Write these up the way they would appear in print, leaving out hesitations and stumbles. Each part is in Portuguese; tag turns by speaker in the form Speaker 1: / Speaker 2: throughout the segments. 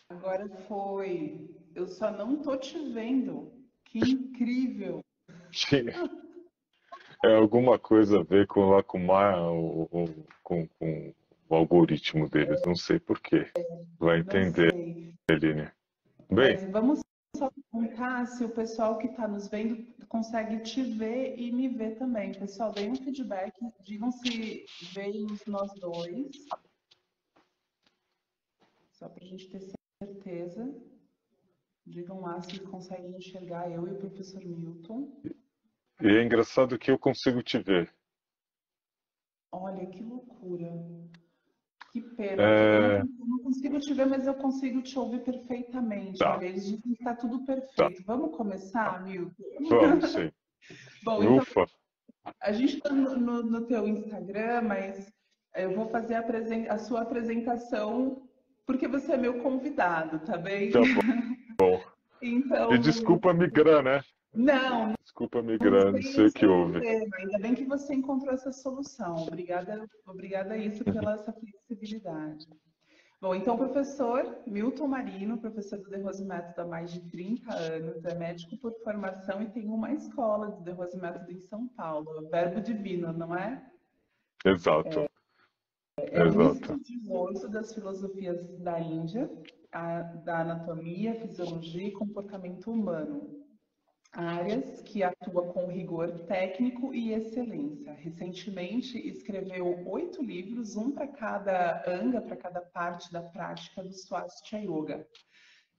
Speaker 1: Agora foi. Eu só não tô te vendo. Que incrível.
Speaker 2: É alguma coisa a ver com lá com, com o algoritmo deles, não sei por quê. Vai
Speaker 1: Não
Speaker 2: entender,
Speaker 1: sei.
Speaker 2: Eline. Bem,
Speaker 1: Mas vamos só perguntar se o pessoal que está nos vendo consegue te ver e me ver também. Pessoal, deem um feedback, digam se veem nós dois, só para a gente ter certeza. Digam lá se conseguem enxergar eu e o professor Milton.
Speaker 2: e é engraçado que eu consigo te ver.
Speaker 1: Olha que loucura. Que pena.
Speaker 2: É,
Speaker 1: Eu não consigo te ver, mas eu consigo te ouvir perfeitamente.
Speaker 2: tá,
Speaker 1: Olha, eles dizem que está tudo
Speaker 2: tá,
Speaker 1: perfeito. Vamos
Speaker 2: tá.
Speaker 1: começar, Milton?
Speaker 2: Vamos, sim.
Speaker 1: Bom, então
Speaker 2: Ufa,
Speaker 1: a gente está no teu Instagram, mas eu vou fazer a sua apresentação porque você é meu convidado, tá bem?
Speaker 2: tá bom. E
Speaker 1: Então,
Speaker 2: desculpa migrar, né?
Speaker 1: não,
Speaker 2: Desculpa
Speaker 1: não
Speaker 2: migrar, não sei
Speaker 1: tem,
Speaker 2: o que
Speaker 1: sem
Speaker 2: houve.
Speaker 1: problema. Ainda bem que você encontrou essa solução. Obrigada, obrigada a isso pela essa flexibilidade. Bom, então, professor Milton Marino, professor do The Rose Método há mais de 30 anos, é médico por formação e tem uma escola do The Rose Método em São Paulo, Verbo Divino, não é?
Speaker 2: Exato,
Speaker 1: É um
Speaker 2: exato.
Speaker 1: estudioso das filosofias da Índia, da anatomia, fisiologia e comportamento humano, áreas que atua com rigor técnico e excelência. Recentemente escreveu 8 livros, um para cada anga, para cada parte da prática do Swastika Yoga.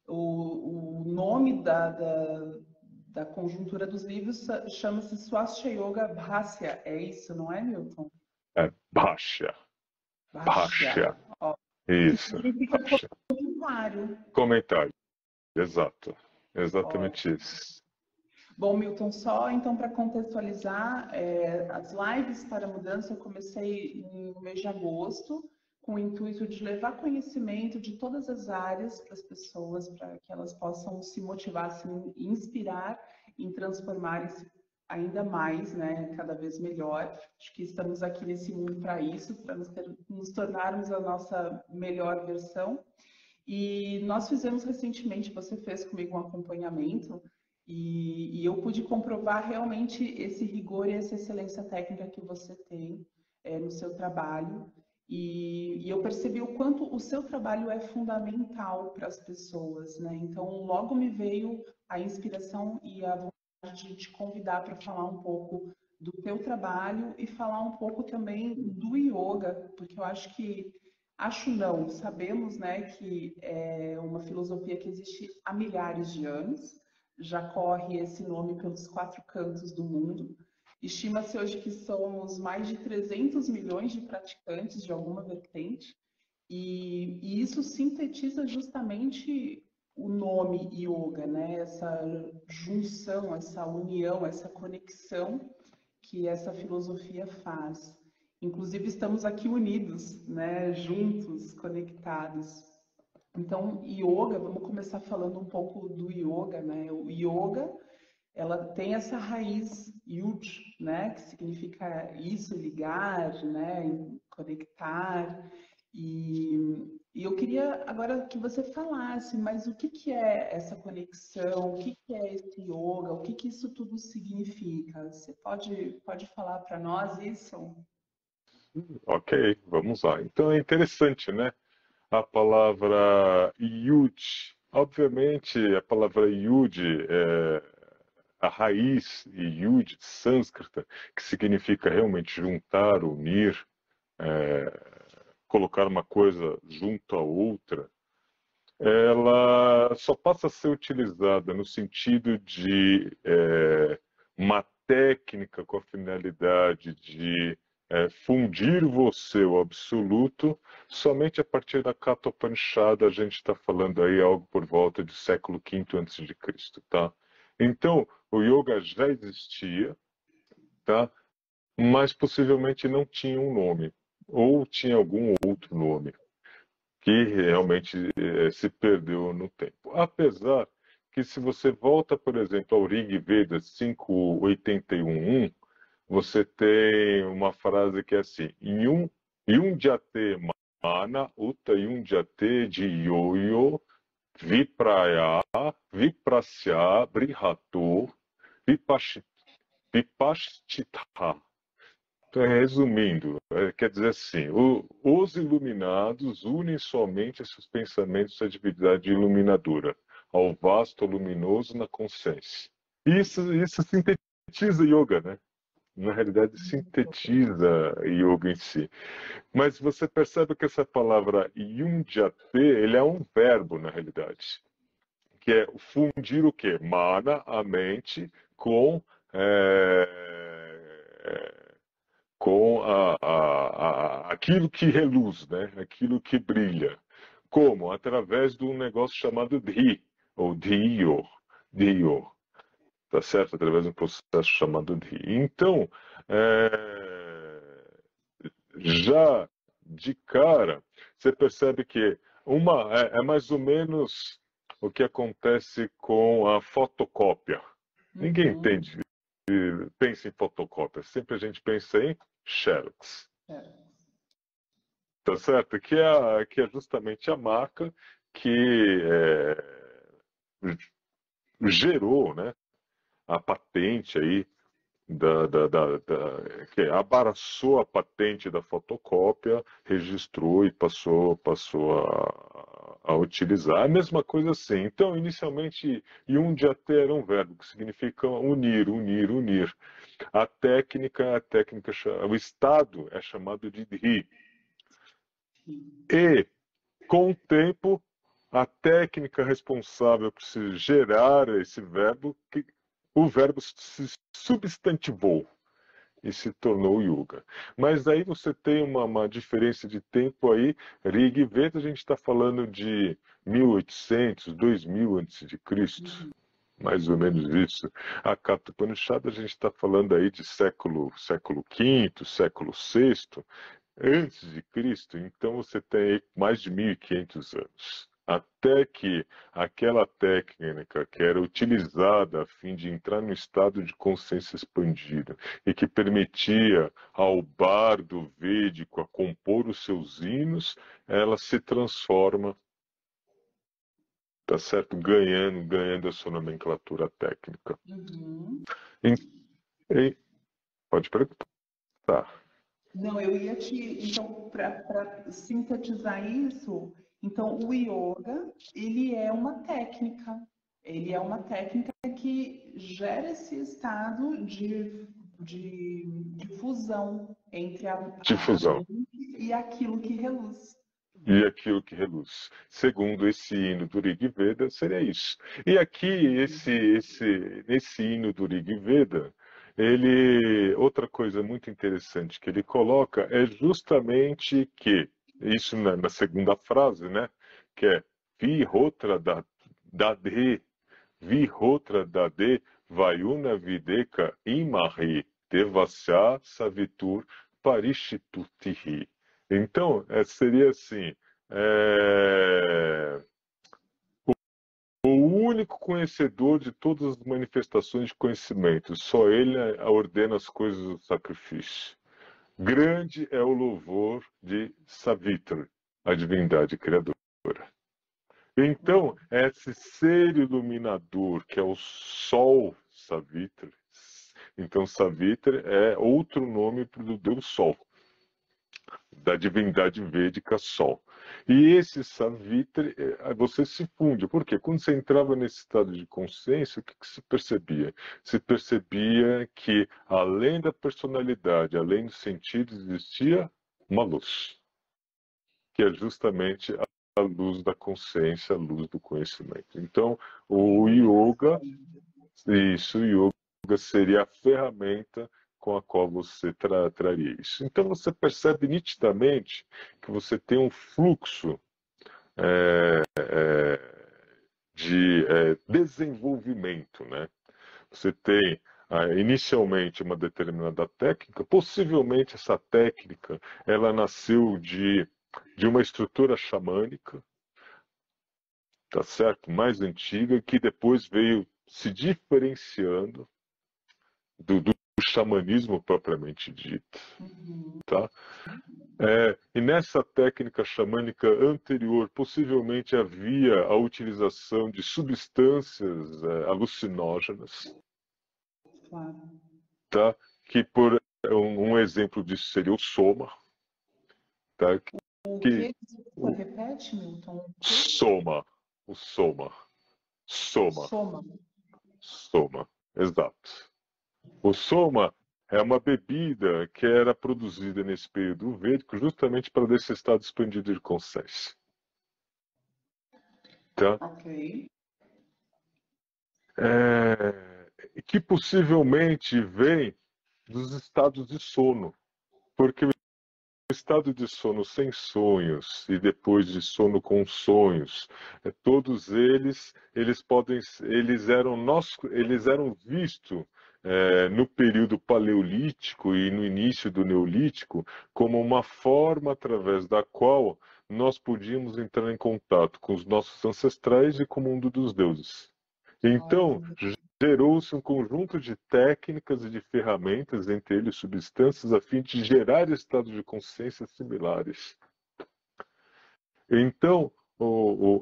Speaker 1: O nome da conjuntura dos livros chama-se Swastika Yoga Bhasya, é isso, não é, Milton?
Speaker 2: É baixa,
Speaker 1: Bhashya,
Speaker 2: baixa.
Speaker 1: ó, que
Speaker 2: Isso,
Speaker 1: significa
Speaker 2: baixa.
Speaker 1: comentário.
Speaker 2: Comentário, exato.
Speaker 1: Ótimo.
Speaker 2: Exatamente isso.
Speaker 1: Bom, Milton, só então para contextualizar, as lives para a mudança eu comecei no mês de agosto, com o intuito de levar conhecimento de todas as áreas para as pessoas, para que elas possam se motivar, se inspirar em transformarem-se ainda mais, né, cada vez melhor. Acho que estamos aqui nesse mundo para isso, para nos tornarmos a nossa melhor versão. E nós fizemos recentemente, você fez comigo um acompanhamento, e eu pude comprovar realmente esse rigor e essa excelência técnica que você tem no seu trabalho. E eu percebi o quanto o seu trabalho é fundamental para as pessoas, né? Então, logo me veio a inspiração e a vontade de te convidar para falar um pouco do teu trabalho e falar um pouco também do yoga, porque eu acho que acho não, sabemos, né, que é uma filosofia que existe há milhares de anos, já corre esse nome pelos 4 cantos do mundo. Estima-se hoje que somos mais de 300 milhões de praticantes de alguma vertente, e isso sintetiza justamente o nome yoga, né? Essa junção, essa união, essa conexão que essa filosofia faz. Inclusive, estamos aqui unidos, né? Juntos, conectados. Então, yoga, vamos começar falando um pouco do yoga, né? O yoga, ela tem essa raiz yud, né? Que significa isso, ligar, né? Conectar. E eu queria agora que você falasse, mas o que que é essa conexão? O que que é esse yoga? O que que isso tudo significa? Você pode falar para nós isso?
Speaker 2: Ok, vamos lá. Então é interessante, né? A palavra yud. Obviamente, a palavra yud é a raiz yud sânscrita, que significa realmente juntar, unir, colocar uma coisa junto à outra. Ela só passa a ser utilizada no sentido de uma técnica com a finalidade de fundir você, o absoluto, somente a partir da Katha Upanishad. A gente está falando aí algo por volta do século V a.C., tá? Então, o yoga já existia, tá? Mas possivelmente não tinha um nome, ou tinha algum outro nome que realmente se perdeu no tempo. Apesar que se você volta, por exemplo, ao Rig Veda 5.81.1, você tem uma frase que é assim: Yum Jate Mana Uta Yum Jate de Yoyo Vipraya, Viprasya, Brihato, Vipashchita. Então, resumindo, quer dizer assim, os iluminados unem somente esses pensamentos à divindade iluminadora, ao vasto luminoso na consciência. Isso sintetiza yoga, né? Na realidade, sintetiza yoga em si. Mas você percebe que essa palavra yunjate, ele é um verbo, na realidade, que é fundir o quê? Mana, a mente, com aquilo que reluz, né? Aquilo que brilha. Como? Através de um negócio chamado dhi, ou dhiyo, tá certo? Através de um processo chamado dhi. Então, já de cara, você percebe que é mais ou menos o que acontece com a fotocópia. Ninguém entende, pensa em fotocópia. Sempre a gente pensa em xerox. Tá certo? Que é justamente a marca que gerou, né, a patente aí que abraçou a patente da fotocópia, registrou e passou a utilizar. A mesma coisa assim. Então, inicialmente, yunjate era um verbo que significa unir, unir, unir. A técnica, o estado é chamado de dhi. E, com o tempo, a técnica responsável por se gerar esse verbo, o verbo se substantivou e se tornou yoga. Mas aí você tem uma diferença de tempo aí. Rig Veda, a gente está falando de 1800, 2000 a.C., mais ou menos isso. A Katha Upanishad, a gente está falando aí de século V, século VI, antes de Cristo. Então você tem mais de 1500 anos. Até que aquela técnica que era utilizada a fim de entrar no estado de consciência expandida e que permitia ao bardo védico a compor os seus hinos, ela se transforma, tá certo? Ganhando a sua nomenclatura técnica. Pode perguntar.
Speaker 1: Não, eu ia então, para sintetizar isso, então o yoga, ele é uma técnica. Ele é uma técnica que gera esse estado de fusão entre a mente e aquilo que reluz.
Speaker 2: E aquilo que reluz. Segundo esse hino do Rig Veda, seria isso. E aqui, esse hino do Rig Veda, outra coisa muito interessante que ele coloca é justamente que, isso na segunda frase, né? Que é Vihotra Dade, Vihotra Dade, Vayuna Videka Imahi, Devasya Savitur Parishitutihi. Então, seria assim, o único conhecedor de todas as manifestações de conhecimento, só ele ordena as coisas do sacrifício. Grande é o louvor de Savitri, a divindade criadora. Então, esse ser iluminador, que é o Sol Savitri, então Savitri é outro nome do Deus Sol, da divindade védica Sol. E esse Savitri, você se funde. Por quê? Quando você entrava nesse estado de consciência, o que se percebia? Se percebia que, além da personalidade, além dos sentidos, existia uma luz, que é justamente a luz da consciência, a luz do conhecimento. Então, o yoga seria a ferramenta com a qual você traria isso. Então você percebe nitidamente que você tem um fluxo de desenvolvimento, né? Você tem inicialmente uma determinada técnica, possivelmente essa técnica ela nasceu de uma estrutura xamânica, tá certo? Mais antiga, que depois veio se diferenciando do xamanismo propriamente dito, tá? E nessa técnica xamânica anterior, possivelmente havia a utilização de substâncias alucinógenas,
Speaker 1: Claro.
Speaker 2: tá? Que por um exemplo disso seria o soma, tá?
Speaker 1: O
Speaker 2: Que
Speaker 1: que? Desculpa, repete, Milton. O quê?
Speaker 2: soma, o soma,
Speaker 1: Soma.
Speaker 2: exato. O soma é uma bebida que era produzida nesse período védico justamente para desse estado expandido de consciência. Tá?
Speaker 1: Ok.
Speaker 2: Que possivelmente vem dos estados de sono, porque o estado de sono sem sonhos e depois de sono com sonhos, todos eles eram vistos no período paleolítico e no início do neolítico como uma forma através da qual nós podíamos entrar em contato com os nossos ancestrais e com o mundo dos deuses. Então, gerou-se um conjunto de técnicas e de ferramentas, entre eles substâncias, a fim de gerar estados de consciência similares. Então, o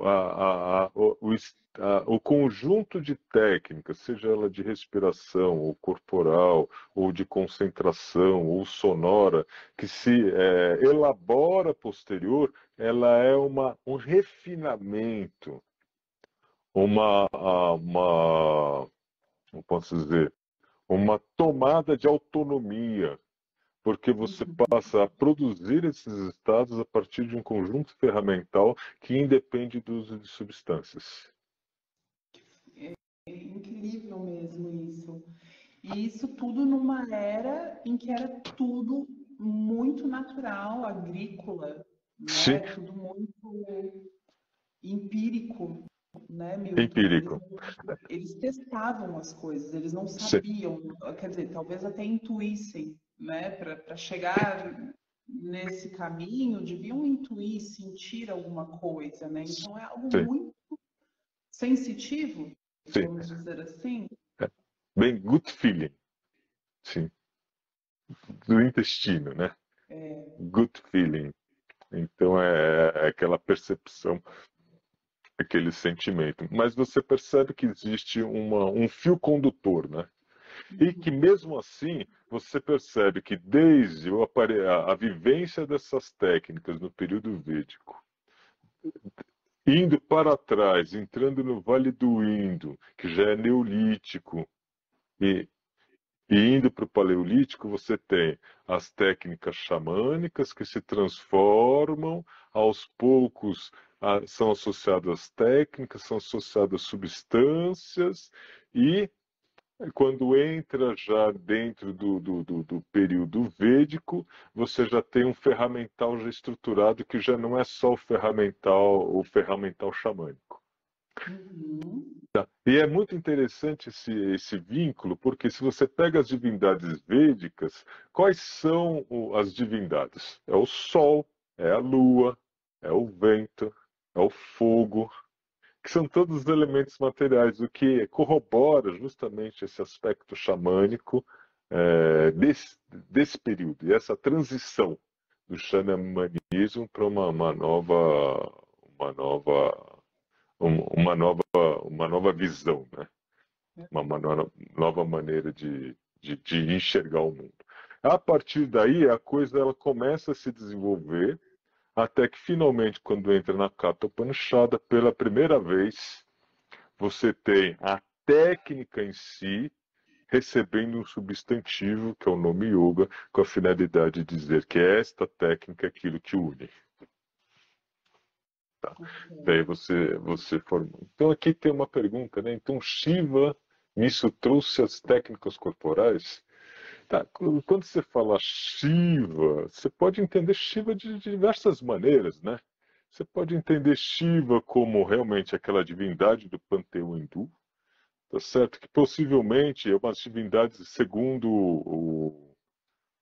Speaker 2: conjunto de técnicas, seja ela de respiração, ou corporal, ou de concentração, ou sonora, que se elabora posterior, ela é um refinamento, como posso dizer, uma tomada de autonomia, porque você passa a produzir esses estados a partir de um conjunto ferramental que independe do uso de substâncias.
Speaker 1: É incrível mesmo isso. E isso tudo numa era em que era tudo muito natural, agrícola,
Speaker 2: Sim,
Speaker 1: né? Tudo muito empírico, né, Milton?
Speaker 2: empírico.
Speaker 1: Eles testavam as coisas, eles não
Speaker 2: Sim,
Speaker 1: sabiam, quer dizer, talvez até intuíssem, né? Para chegar nesse caminho, deviam intuir, sentir alguma coisa, né? Então é algo
Speaker 2: sim,
Speaker 1: muito sensitivo,
Speaker 2: sim.
Speaker 1: vamos dizer assim.
Speaker 2: Bem, gut feeling, sim, do intestino, né? Gut feeling. Então é aquela percepção, aquele sentimento. Mas você percebe que existe um fio condutor, né? E que mesmo assim, você percebe que desde a vivência dessas técnicas no período védico, indo para trás, entrando no Vale do Indo, que já é neolítico, e, e indo para o paleolítico, você tem as técnicas xamânicas que se transformam, aos poucos são associadas técnicas, são associadas substâncias, e quando entra já dentro do período védico, você já tem um ferramental já estruturado que já não é só o ferramental xamânico.
Speaker 1: Uhum.
Speaker 2: E é muito interessante esse vínculo, porque se você pega as divindades védicas, quais são as divindades? É o sol, é a lua, é o vento, é o fogo, que são todos os elementos materiais, o que corrobora justamente esse aspecto xamânico desse período, e essa transição do xamanismo para uma nova visão, né? Uma nova maneira de enxergar o mundo. A partir daí, a coisa ela começa a se desenvolver, até que finalmente, quando entra na Katha Upanishada, pela primeira vez, você tem a técnica em si recebendo um substantivo, que é o nome yoga, com a finalidade de dizer que esta técnica é aquilo que une. Tá? Daí você formou. Então aqui tem uma pergunta, né? Então Shiva, nisso trouxe as técnicas corporais? Tá? Quando você fala Shiva, você pode entender Shiva de diversas maneiras, né? Você pode entender Shiva como realmente aquela divindade do panteão hindu, tá certo? Que possivelmente é uma divindade, segundo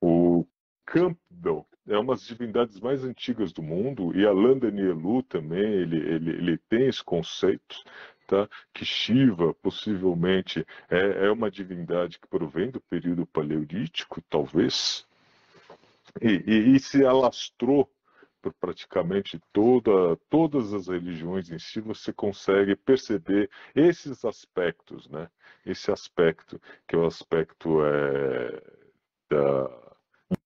Speaker 2: o Campbell, é uma das divindades mais antigas do mundo, e a Landa Nielu também, ele tem esse conceito, tá? Que Shiva possivelmente é uma divindade que provém do período paleolítico, talvez. e se alastrou por praticamente todas as religiões em si. Você consegue perceber esses aspectos, né? Esse aspecto, que é o aspecto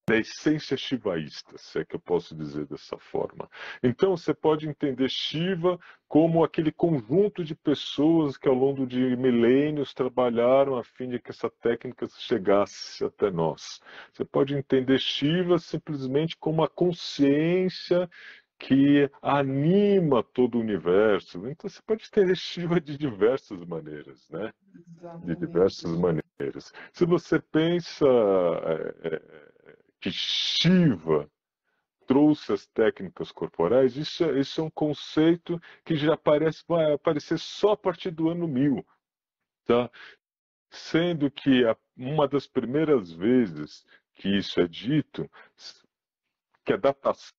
Speaker 2: da essência shivaísta, se é que eu posso dizer dessa forma. Então, você pode entender Shiva como aquele conjunto de pessoas que ao longo de milênios trabalharam a fim de que essa técnica chegasse até nós. Você pode entender Shiva simplesmente como a consciência que anima todo o universo. Então, você pode entender Shiva de diversas maneiras, né? De
Speaker 1: Exatamente.
Speaker 2: diversas maneiras. Se você pensa que Shiva trouxe as técnicas corporais, isso é um conceito que já vai aparecer só a partir do ano 1000, tá? Sendo que uma das primeiras vezes que isso é dito, que a datação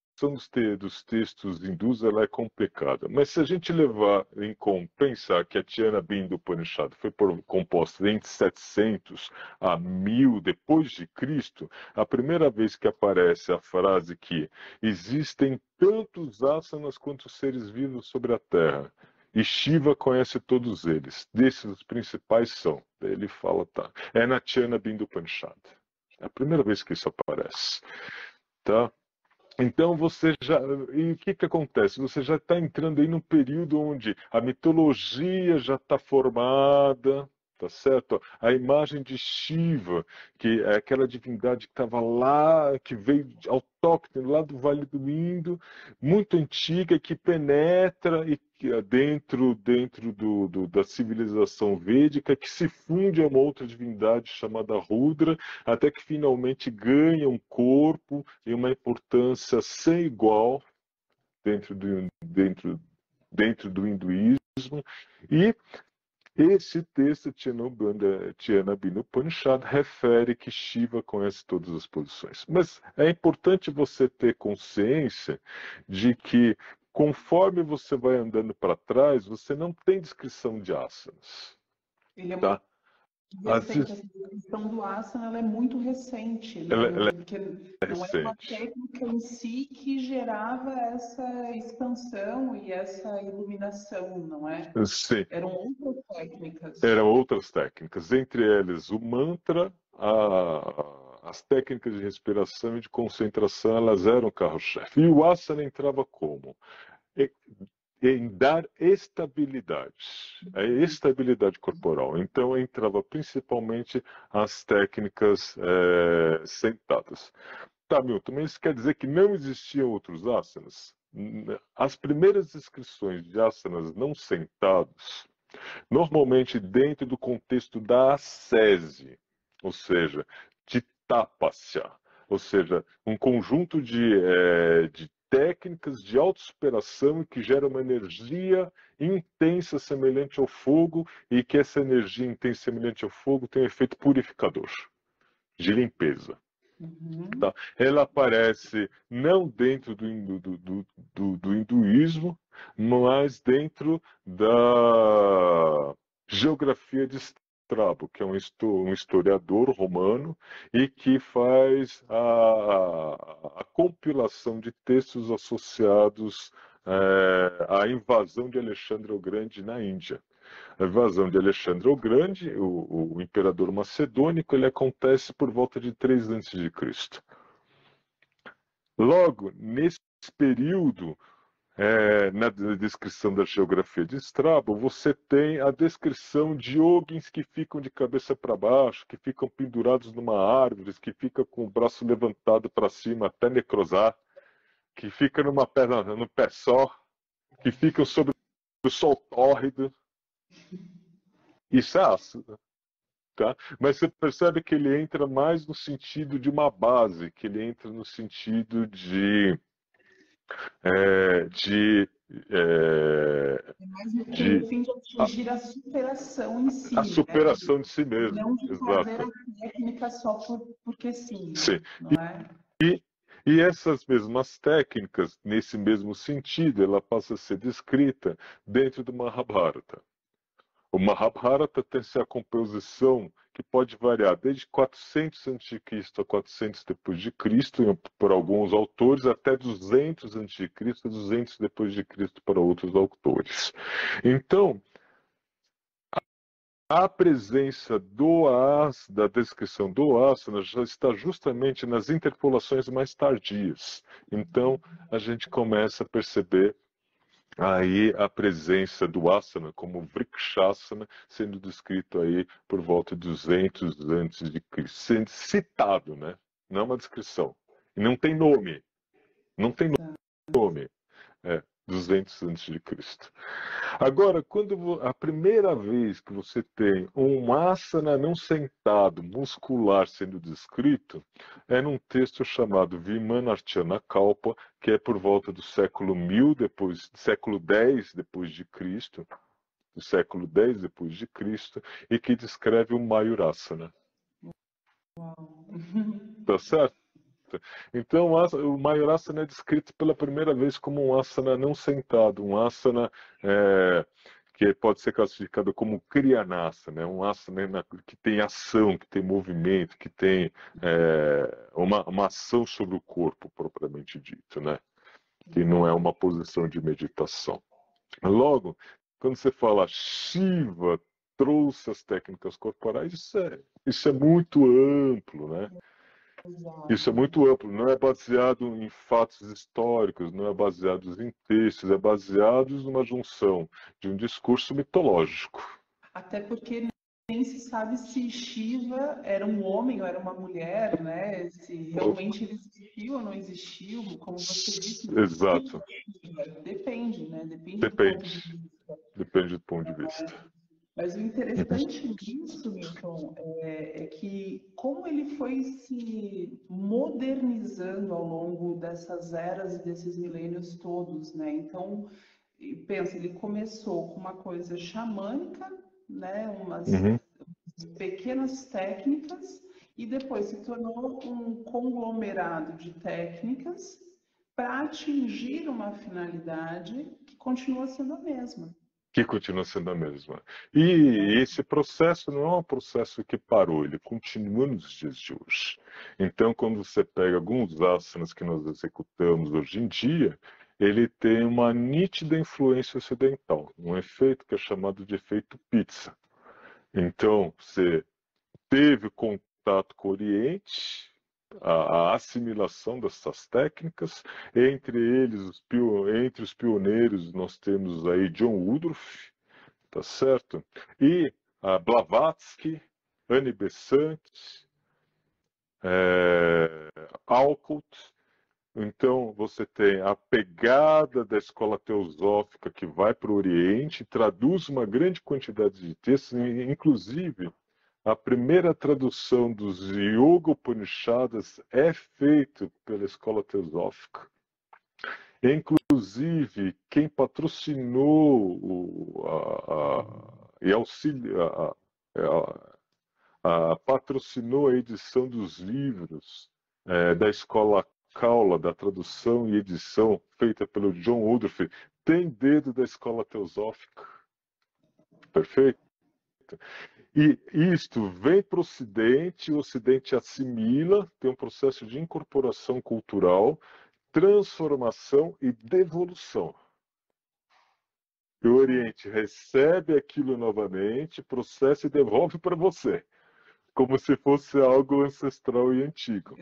Speaker 2: dos textos hindus ela é complicada. Mas se a gente levar em conta, pensar que a Thyana Bindu Upanishad foi composta entre 700 a 1000 depois de Cristo, a primeira vez que aparece a frase que existem tantos asanas quanto seres vivos sobre a Terra, e Shiva conhece todos eles. Desses os principais são. Ele fala, tá. É na Thyana Bindu Upanishad. É a primeira vez que isso aparece. Tá? Então você já. E o que, que acontece? Você já está entrando aí num período onde a mitologia já está formada, tá certo? A imagem de Shiva, que é aquela divindade que estava lá, que veio autóctone lá do Vale do Indo, muito antiga, que penetra e dentro da civilização védica, que se funde a uma outra divindade chamada Rudra, até que finalmente ganha um corpo e uma importância sem igual dentro do hinduísmo. E esse texto, Thyana Bindu Upanishad, refere que Shiva conhece todas as posições. Mas é importante você ter consciência de que, conforme você vai andando para trás, você não tem descrição de asanas.
Speaker 1: Ele é
Speaker 2: Tá?
Speaker 1: recente, essa questão do asana ela é muito recente, né?
Speaker 2: Ela
Speaker 1: Porque
Speaker 2: é
Speaker 1: não era uma
Speaker 2: recente.
Speaker 1: técnica em si que gerava essa expansão e essa iluminação, não é?
Speaker 2: Sim.
Speaker 1: Eram outras técnicas.
Speaker 2: Eram outras técnicas, entre elas o mantra, as técnicas de respiração e de concentração, elas eram o carro-chefe. E o asana entrava como? E- Em dar estabilidade, a estabilidade corporal. Então entrava principalmente as técnicas sentadas. Tá, Milton, mas isso quer dizer que não existiam outros asanas? As primeiras descrições de asanas não sentados, normalmente dentro do contexto da ascese, ou seja, de tapasya, ou seja, um conjunto de técnicas de autossuperação que gera uma energia intensa semelhante ao fogo e que essa energia intensa semelhante ao fogo tem um efeito purificador, de limpeza.
Speaker 1: Uhum.
Speaker 2: Tá? Ela aparece não dentro do hinduísmo, mas dentro da geografia de Strabo, que é um historiador romano e que faz a compilação de textos associados à invasão de Alexandre o Grande na Índia. A invasão de Alexandre o Grande, o imperador macedônico, ele acontece por volta de 3 a.C. Logo, nesse período, na descrição da geografia de Strabo, você tem a descrição de yogins que ficam de cabeça para baixo, que ficam pendurados numa árvore, que ficam com o braço levantado para cima até necrosar, que ficam numa perna, no pé só, que ficam sobre o sol tórrido. Isso é ácido. Tá? Mas você percebe que ele entra mais no sentido de uma base, que ele entra no sentido é, de, é,
Speaker 1: É mais com o
Speaker 2: de
Speaker 1: fim de
Speaker 2: a,
Speaker 1: atingir a superação em
Speaker 2: a
Speaker 1: si, né?
Speaker 2: superação de si
Speaker 1: E
Speaker 2: mesmo.
Speaker 1: não de fazer
Speaker 2: Exato.
Speaker 1: a técnica só porque sim,
Speaker 2: Sim.
Speaker 1: né? Não é?
Speaker 2: E, e essas mesmas técnicas, nesse mesmo sentido, ela passa a ser descrita dentro do Mahabharata. O Mahabharata tem essa composição que pode variar desde 400 a.C. a 400 depois de Cristo, por alguns autores, até 200 a.C. a 200 depois de Cristo para outros autores. Então, a presença da descrição do asana já está justamente nas interpolações mais tardias. Então, a gente começa a perceber aí a presença do asana como vrikshasana sendo descrito aí por volta de 200 antes de Cristo, sendo citado, né? Não é uma descrição. E não tem nome. Não tem nome. 200 antes de Cristo. Agora, quando a primeira vez que você tem um asana não sentado muscular sendo descrito, é num texto chamado Vimanarchana Kalpa, que é por volta do século 1000 depois, século 10 depois de Cristo, do século 10 depois de Cristo, e que descreve o Mayurasana. Tá certo? Então, o Mayurasana é descrito pela primeira vez como um asana não sentado, um asana que pode ser classificado como Kriyanasana, um asana que tem ação, que tem movimento, que tem uma ação sobre o corpo, propriamente dito, né? Que não é uma posição de meditação. Logo, quando você fala Shiva trouxe as técnicas corporais, isso é muito amplo, né? Isso é muito amplo, não é baseado em fatos históricos, não é baseado em textos, é baseado numa junção de um discurso mitológico.
Speaker 1: Até porque nem se sabe se Shiva era um homem ou era uma mulher, né? Se realmente ele existiu ou não existiu, como você disse.
Speaker 2: Exato.
Speaker 1: Depende, né? Depende do ponto de
Speaker 2: Depende.
Speaker 1: vista.
Speaker 2: Depende do ponto de vista.
Speaker 1: Mas o interessante disso, Milton, é que como ele foi se modernizando ao longo dessas eras e desses milênios todos, né? Então, pensa, ele começou com uma coisa xamânica, né? Umas pequenas técnicas, e depois se tornou um conglomerado de técnicas para atingir uma finalidade que continua sendo a mesma.
Speaker 2: Que continua sendo a mesma. E esse processo não é um processo que parou, ele continua nos dias de hoje. Então, quando você pega alguns asanas que nós executamos hoje em dia, ele tem uma nítida influência ocidental, um efeito que é chamado de efeito pizza. Então, você teve contato com o Oriente, a assimilação dessas técnicas, entre eles, entre os pioneiros, nós temos aí John Woodruff, tá certo? E a Blavatsky, Annie Besant, Alcott. Então, você tem a pegada da escola teosófica que vai para o Oriente, traduz uma grande quantidade de textos, inclusive a primeira tradução dos Yoga Upanishads é feita pela escola teosófica. Inclusive, quem patrocinou e patrocinou a edição dos livros da escola Kaula, da tradução e edição feita pelo John Woodruff, tem dedo da escola teosófica. Perfeito? E isto vem para o Ocidente assimila, tem um processo de incorporação cultural, transformação e devolução. E o Oriente recebe aquilo novamente, processa e devolve para você, como se fosse algo ancestral e antigo.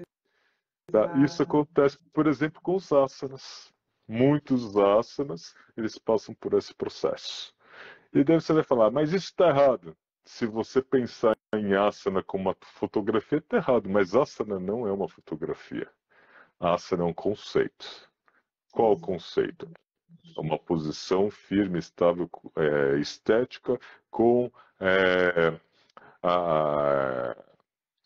Speaker 2: Tá? Isso acontece, por exemplo, com os asanas. Muitos asanas, eles passam por esse processo. E daí você vai falar, mas isso está errado. Se você pensar em asana como uma fotografia, está errado. Mas asana não é uma fotografia. Asana é um conceito. Qual o conceito? É uma posição firme, estável, estética, com a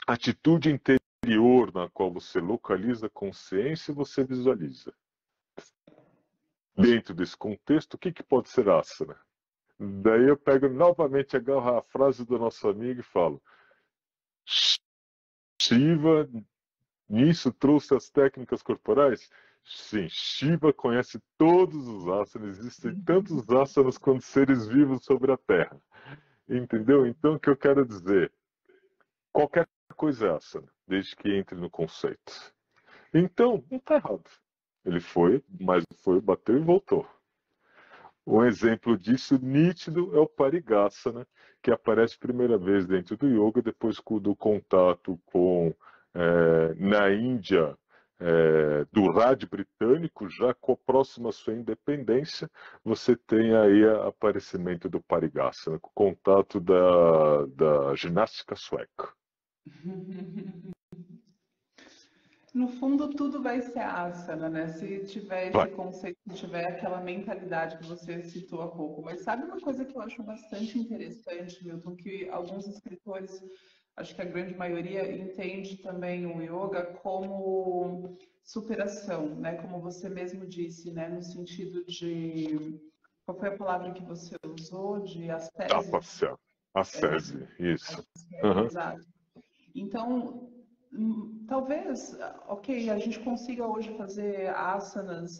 Speaker 2: atitude interior na qual você localiza a consciência e você visualiza. Dentro desse contexto, o que pode ser asana? Daí eu pego novamente, agarro a frase do nosso amigo e falo: Shiva, nisso trouxe as técnicas corporais? Sim, Shiva conhece todos os asanas, existem tantos asanas quanto seres vivos sobre a Terra. Entendeu? Então, o que eu quero dizer? Qualquer coisa é asana, desde que entre no conceito. Então, não está errado. Ele foi, mas foi, bateu e voltou. Um exemplo disso nítido é o Parigasana, que aparece primeira vez dentro do yoga, depois do contato com, na Índia, do Raj britânico, já com a próxima à sua independência, você tem aí o aparecimento do Parigasana, com o contato da ginástica sueca.
Speaker 1: No fundo, tudo vai ser asana, né? Se tiver esse
Speaker 2: Vai.
Speaker 1: conceito, se tiver aquela mentalidade que você citou há pouco. Mas sabe uma coisa que eu acho bastante interessante, Milton, que alguns escritores, acho que a grande maioria, entende também o yoga como superação, né? Como você mesmo disse, né? No sentido de... Qual foi a palavra que você usou? De ascese?
Speaker 2: Tapasya. Ascese, isso. Uhum.
Speaker 1: Exato. Então, talvez, ok, a gente consiga hoje fazer asanas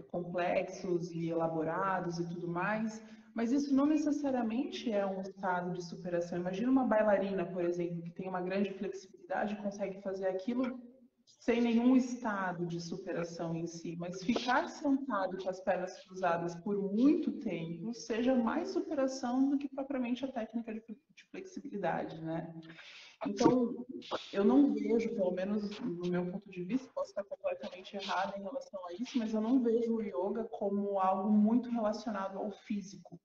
Speaker 1: complexos e elaborados e tudo mais, mas isso não necessariamente é um estado de superação. Imagina uma bailarina, por exemplo, que tem uma grande flexibilidade e consegue fazer aquilo sem nenhum estado de superação em si, mas ficar sentado com as pernas cruzadas por muito tempo seja mais superação do que propriamente a técnica de flexibilidade, né? Então, eu não vejo, pelo menos no meu ponto de vista, posso estar completamente errada em relação a isso, mas eu não vejo o yoga como algo muito relacionado ao físico.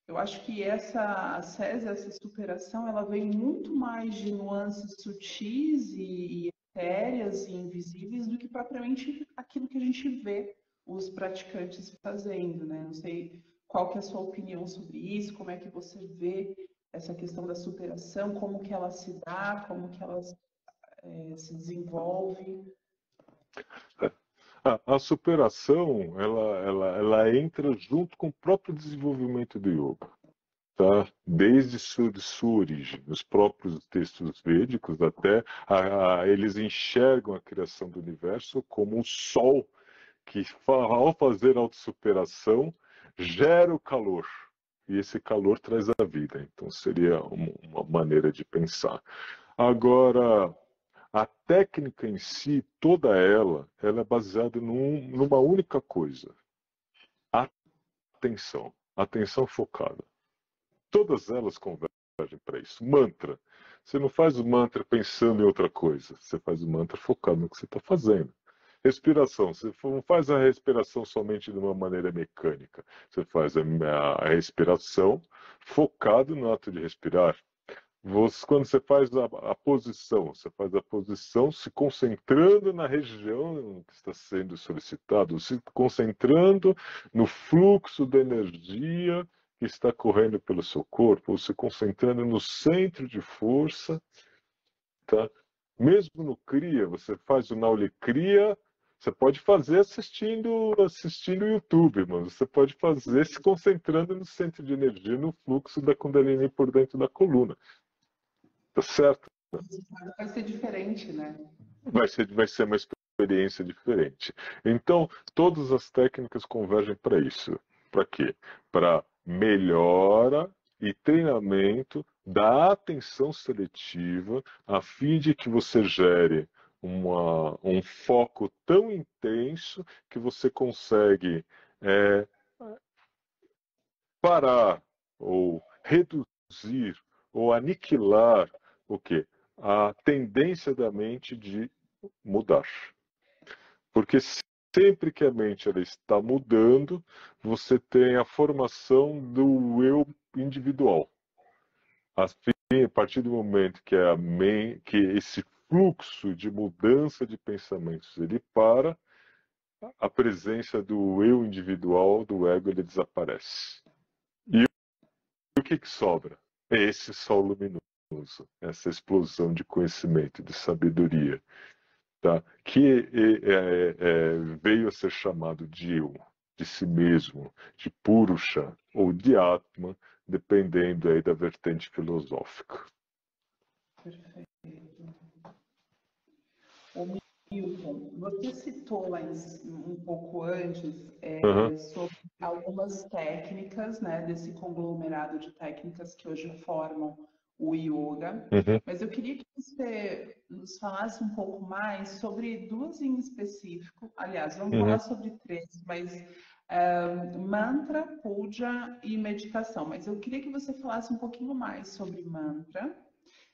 Speaker 1: Eu acho que essa ascese, essa superação, ela vem muito mais de nuances sutis e etéreas e invisíveis do que propriamente aquilo que a gente vê os praticantes fazendo, né? Não sei qual que é a sua opinião sobre isso, como é que você vê essa questão da superação, como que ela se dá, como que ela se desenvolve.
Speaker 2: A superação, ela entra junto com o próprio desenvolvimento do yoga, tá? Desde sua origem, os próprios textos védicos até, eles enxergam a criação do universo como um sol que, ao fazer autossuperação, gera o calor. E esse calor traz a vida. Então, seria uma maneira de pensar. Agora, a técnica em si, toda ela é baseada numa única coisa: atenção. Atenção focada. Todas elas convergem para isso. Mantra. Você não faz o mantra pensando em outra coisa. Você faz o mantra focado no que você está fazendo. Respiração. Você não faz a respiração somente de uma maneira mecânica. Você faz a respiração focado no ato de respirar. Quando você faz a posição, você faz a posição se concentrando na região que está sendo solicitado, se concentrando no fluxo da energia que está correndo pelo seu corpo, ou se concentrando no centro de força, tá? Mesmo no Kriya, você faz o Nauli Kriya, você pode fazer assistindo o YouTube, mas você pode fazer se concentrando no centro de energia, no fluxo da Kundalini por dentro da coluna. Tá certo?
Speaker 1: Vai ser diferente, né?
Speaker 2: Vai ser uma experiência diferente. Então, todas as técnicas convergem para isso. Para quê? Para melhora e treinamento da atenção seletiva, a fim de que você gere um foco tão intenso que você consegue parar ou reduzir ou aniquilar o quê? A tendência da mente de mudar. Porque sempre que a mente ela está mudando, você tem a formação do eu individual. A partir do momento que, que esse fluxo de mudança de pensamentos ele para, a presença do eu individual, do ego, ele desaparece. E o que sobra? É esse sol luminoso, essa explosão de conhecimento, de sabedoria, tá? Que veio a ser chamado de eu, de si mesmo, de Purusha ou de Atma, dependendo aí da vertente filosófica.
Speaker 1: Perfeito. Hilton, você citou lá um pouco antes
Speaker 2: Uhum,
Speaker 1: sobre algumas técnicas, né, desse conglomerado de técnicas que hoje formam o yoga,
Speaker 2: uhum,
Speaker 1: mas eu queria que você nos falasse um pouco mais sobre duas em específico. Aliás, vamos
Speaker 2: uhum.
Speaker 1: falar sobre três, mas mantra, puja e meditação. Mas eu queria que você falasse um pouquinho mais sobre mantra,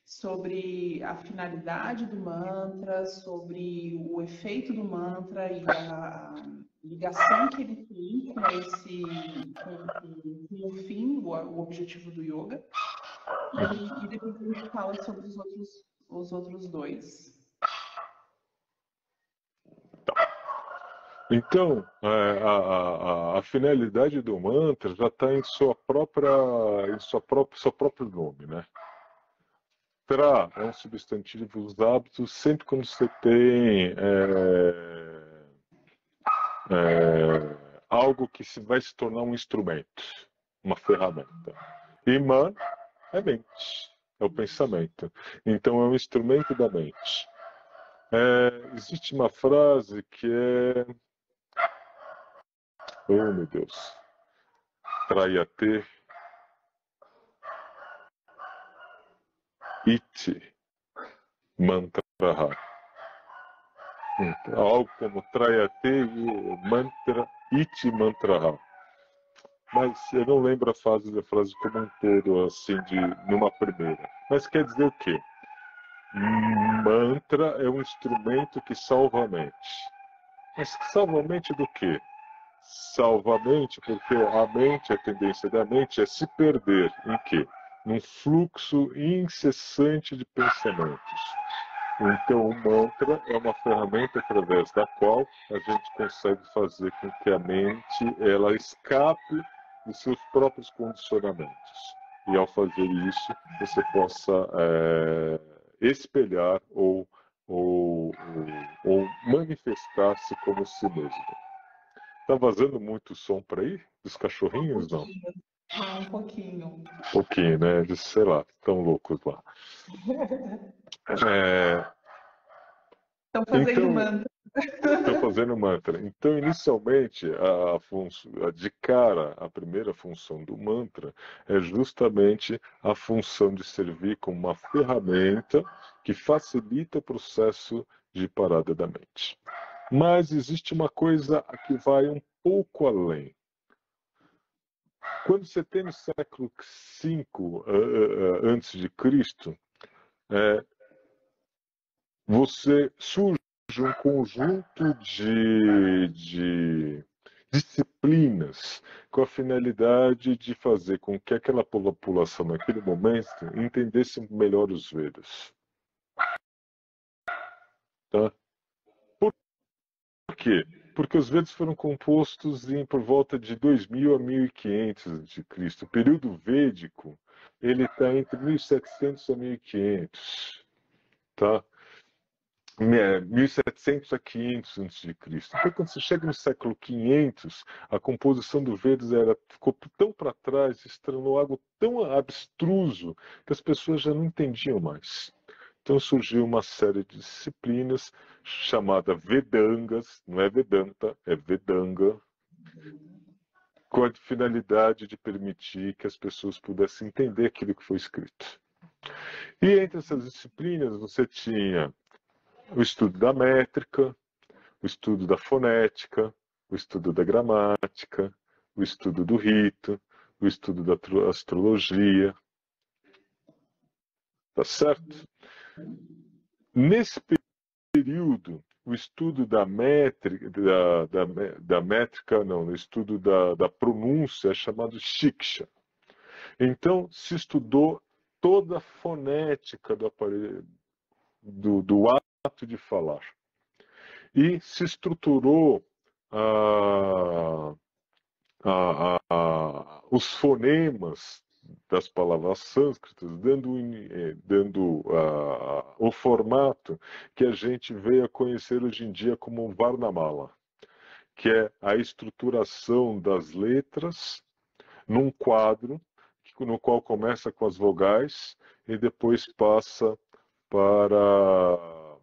Speaker 1: sobre a finalidade do mantra, sobre o efeito do mantra e a ligação que ele tem com com o fim, o objetivo do yoga. E depois a gente fala sobre os outros dois.
Speaker 2: Então, a finalidade do mantra já está seu próprio nome, né? Tra é um substantivo usado sempre quando você tem algo que vai se tornar um instrumento, uma ferramenta. E man é mente, é o pensamento. Então é um instrumento da mente. Existe uma frase que é, oh meu Deus, Trayate Iti Mantraha. Algo como Trayate Mantra Iti Mantraha. Mas eu não lembro a frase como um todo, assim, numa primeira. Mas quer dizer o quê? Mantra é um instrumento que salva a mente. Mas que salva a mente do quê? Salva a mente porque a mente, a tendência da mente é se perder em quê? Num fluxo incessante de pensamentos. Então, o mantra é uma ferramenta através da qual a gente consegue fazer com que a mente ela escape dos seus próprios condicionamentos. E ao fazer isso, você possa espelhar ou manifestar-se como si mesmo. Tá vazando muito som por aí? Dos
Speaker 1: Um
Speaker 2: cachorrinhos, não?
Speaker 1: pouquinho, um pouquinho.
Speaker 2: Um pouquinho, né? Eles, sei lá, estão loucos lá. É,
Speaker 1: Estão fazendo
Speaker 2: então,
Speaker 1: mantra.
Speaker 2: estou fazendo mantra. Então, inicialmente, de cara, a primeira função do mantra é justamente a função de servir como uma ferramenta que facilita o processo de parada da mente. Mas existe uma coisa que vai um pouco além. Quando você tem no século V antes de Cristo, é, você surge um conjunto de disciplinas com a finalidade de fazer com que aquela população naquele momento entendesse melhor os Vedas. Tá? Por quê? Porque os Vedas foram compostos por volta de 2000 a 1500 a.C. O período védico ele está entre 1700 a 1500, tá? 1700 a 500 a.C. Então, quando você chega no século 500, a composição do Vedas ficou tão para trás, se tornou algo tão abstruso que as pessoas já não entendiam mais. Então surgiu uma série de disciplinas chamada Vedangas, não é Vedanta, é Vedanga, com a finalidade de permitir que as pessoas pudessem entender aquilo que foi escrito. E entre essas disciplinas você tinha o estudo da métrica, o estudo da fonética, o estudo da gramática, o estudo do rito, o estudo da astrologia, tá certo? Nesse período, o estudo da métrica, da métrica não, o estudo da pronúncia é chamado Shiksha. Então, se estudou toda a fonética do aparelho, do ato de falar. E se estruturou os fonemas das palavras sânscritas, dando o formato que a gente veio a conhecer hoje em dia como Varnamala, que é a estruturação das letras num quadro no qual começa com as vogais e depois passa para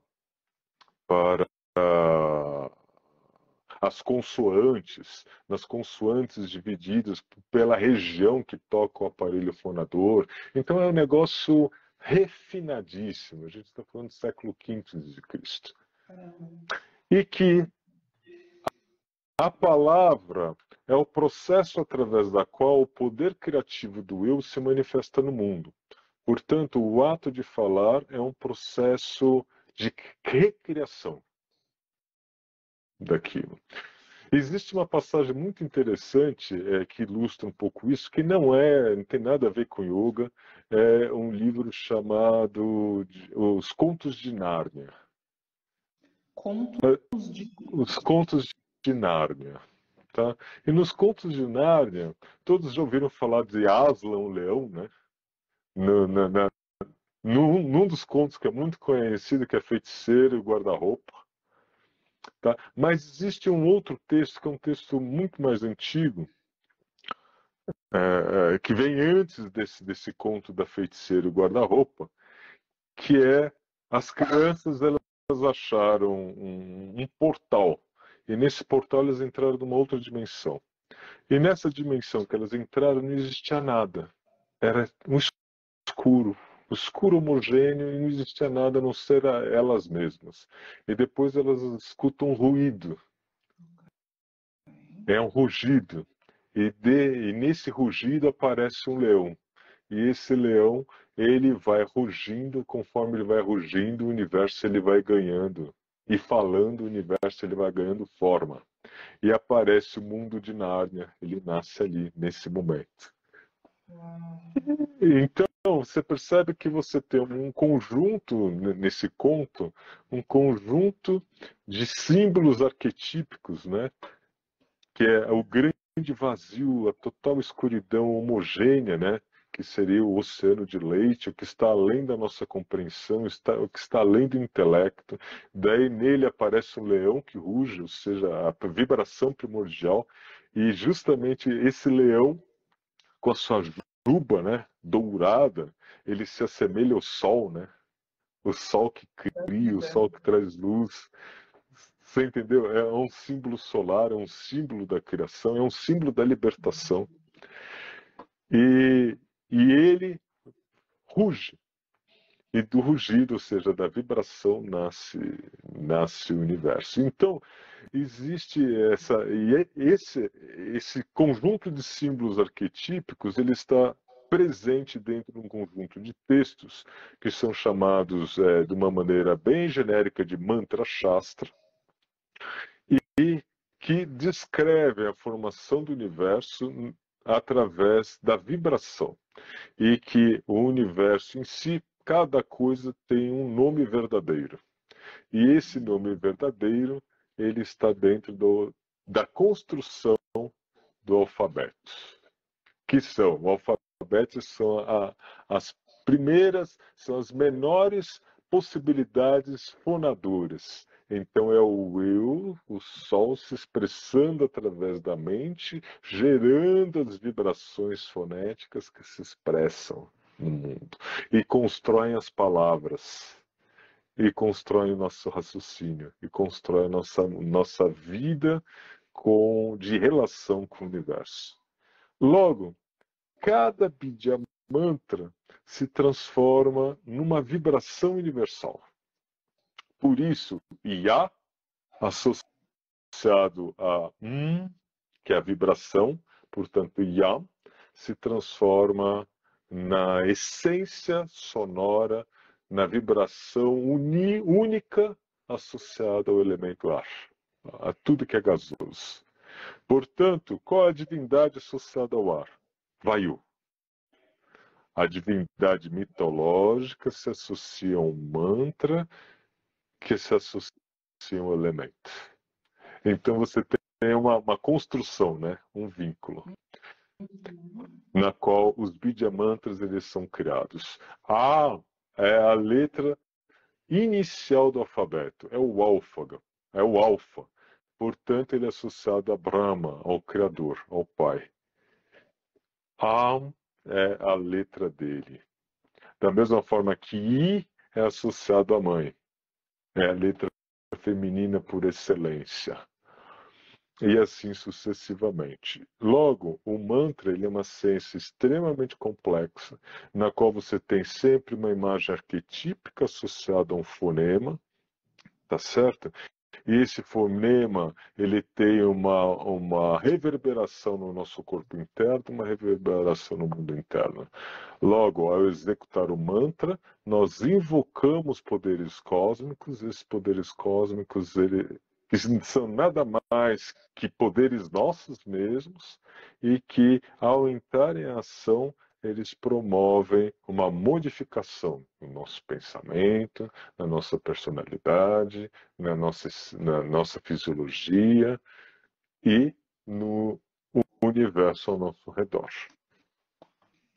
Speaker 2: as consoantes, nas consoantes divididas pela região que toca o aparelho fonador. Então é um negócio refinadíssimo. A gente está falando do século V a.C. E que a palavra é o processo através da qual o poder criativo do eu se manifesta no mundo. Portanto, o ato de falar é um processo de recriação daquilo. Existe uma passagem muito interessante que ilustra um pouco isso, que não tem nada a ver com yoga, é um livro chamado Os Contos de Nárnia. Os Contos de Nárnia. Tá? E nos Contos de Nárnia, todos já ouviram falar de Aslan, o leão, né? Num dos contos que é muito conhecido, que é Feiticeiro e Guarda-Roupa. Tá? Mas existe um outro texto, que é um texto muito mais antigo, que vem antes desse conto da Feiticeira e Guarda-Roupa, que é as crianças elas acharam um portal. E nesse portal elas entraram numa outra dimensão. E nessa dimensão que elas entraram não existia nada. Era um escuro homogêneo, e não existia nada a não ser elas mesmas. E depois elas escutam um ruído. É um rugido. E nesse rugido aparece um leão. E esse leão, ele vai rugindo, conforme ele vai rugindo, o universo ele vai ganhando. E falando, o universo ele vai ganhando forma. E aparece o mundo de Nárnia, ele nasce ali, nesse momento. Então, você percebe que você tem um conjunto, nesse conto, um conjunto de símbolos arquetípicos, né? Que é o grande vazio, a total escuridão homogênea, né? Que seria o oceano de leite, o que está além da nossa compreensão, o que está além do intelecto. Daí nele aparece um leão que ruge, ou seja, a vibração primordial. E justamente esse leão, com a sua juba, né, dourada, ele se assemelha ao sol, né? O sol que cria, o sol que traz luz. Você entendeu? É um símbolo solar, é um símbolo da criação, é um símbolo da libertação. E ele ruge. E do rugido, ou seja, da vibração, nasce o universo. Então, existe esse conjunto de símbolos arquetípicos, ele está presente dentro de um conjunto de textos que são chamados, de uma maneira bem genérica, de mantra shastra, e que descrevem a formação do universo através da vibração. E que o universo em si, cada coisa tem um nome verdadeiro. E esse nome verdadeiro, ele está dentro da construção do alfabeto. O alfabeto são as primeiras, são as menores possibilidades fonadoras. Então é o eu, o sol se expressando através da mente, gerando as vibrações fonéticas que se expressam no mundo e constroem as palavras, e constroem o nosso raciocínio, e constroem a nossa vida de relação com o universo. Logo, cada Bidya Mantra se transforma numa vibração universal. Por isso, Ya, associado a que é a vibração, portanto, Ya, se transforma na essência sonora, na vibração única associada ao elemento ar, a tudo que é gasoso. Portanto, qual a divindade associada ao ar? Vayu. A divindade mitológica se associa a um mantra que se associa a um elemento. Então você tem uma construção, né? Um vínculo, na qual os Bidya Mantras eles são criados. A é a letra inicial do alfabeto, é o alfaga, é o alfa. Portanto, ele é associado a Brahma, ao Criador, ao Pai. A é a letra dele. Da mesma forma que I é associado à mãe. É a letra feminina por excelência. E assim sucessivamente. Logo, o mantra ele é uma ciência extremamente complexa, na qual você tem sempre uma imagem arquetípica associada a um fonema, tá certo? E esse fonema ele tem uma reverberação no nosso corpo interno, uma reverberação no mundo interno. Logo, ao executar o mantra, nós invocamos poderes cósmicos, esses poderes cósmicos que são nada mais que poderes nossos mesmos e que, ao entrar em ação, eles promovem uma modificação no nosso pensamento, na nossa personalidade, na nossa fisiologia e no universo ao nosso redor.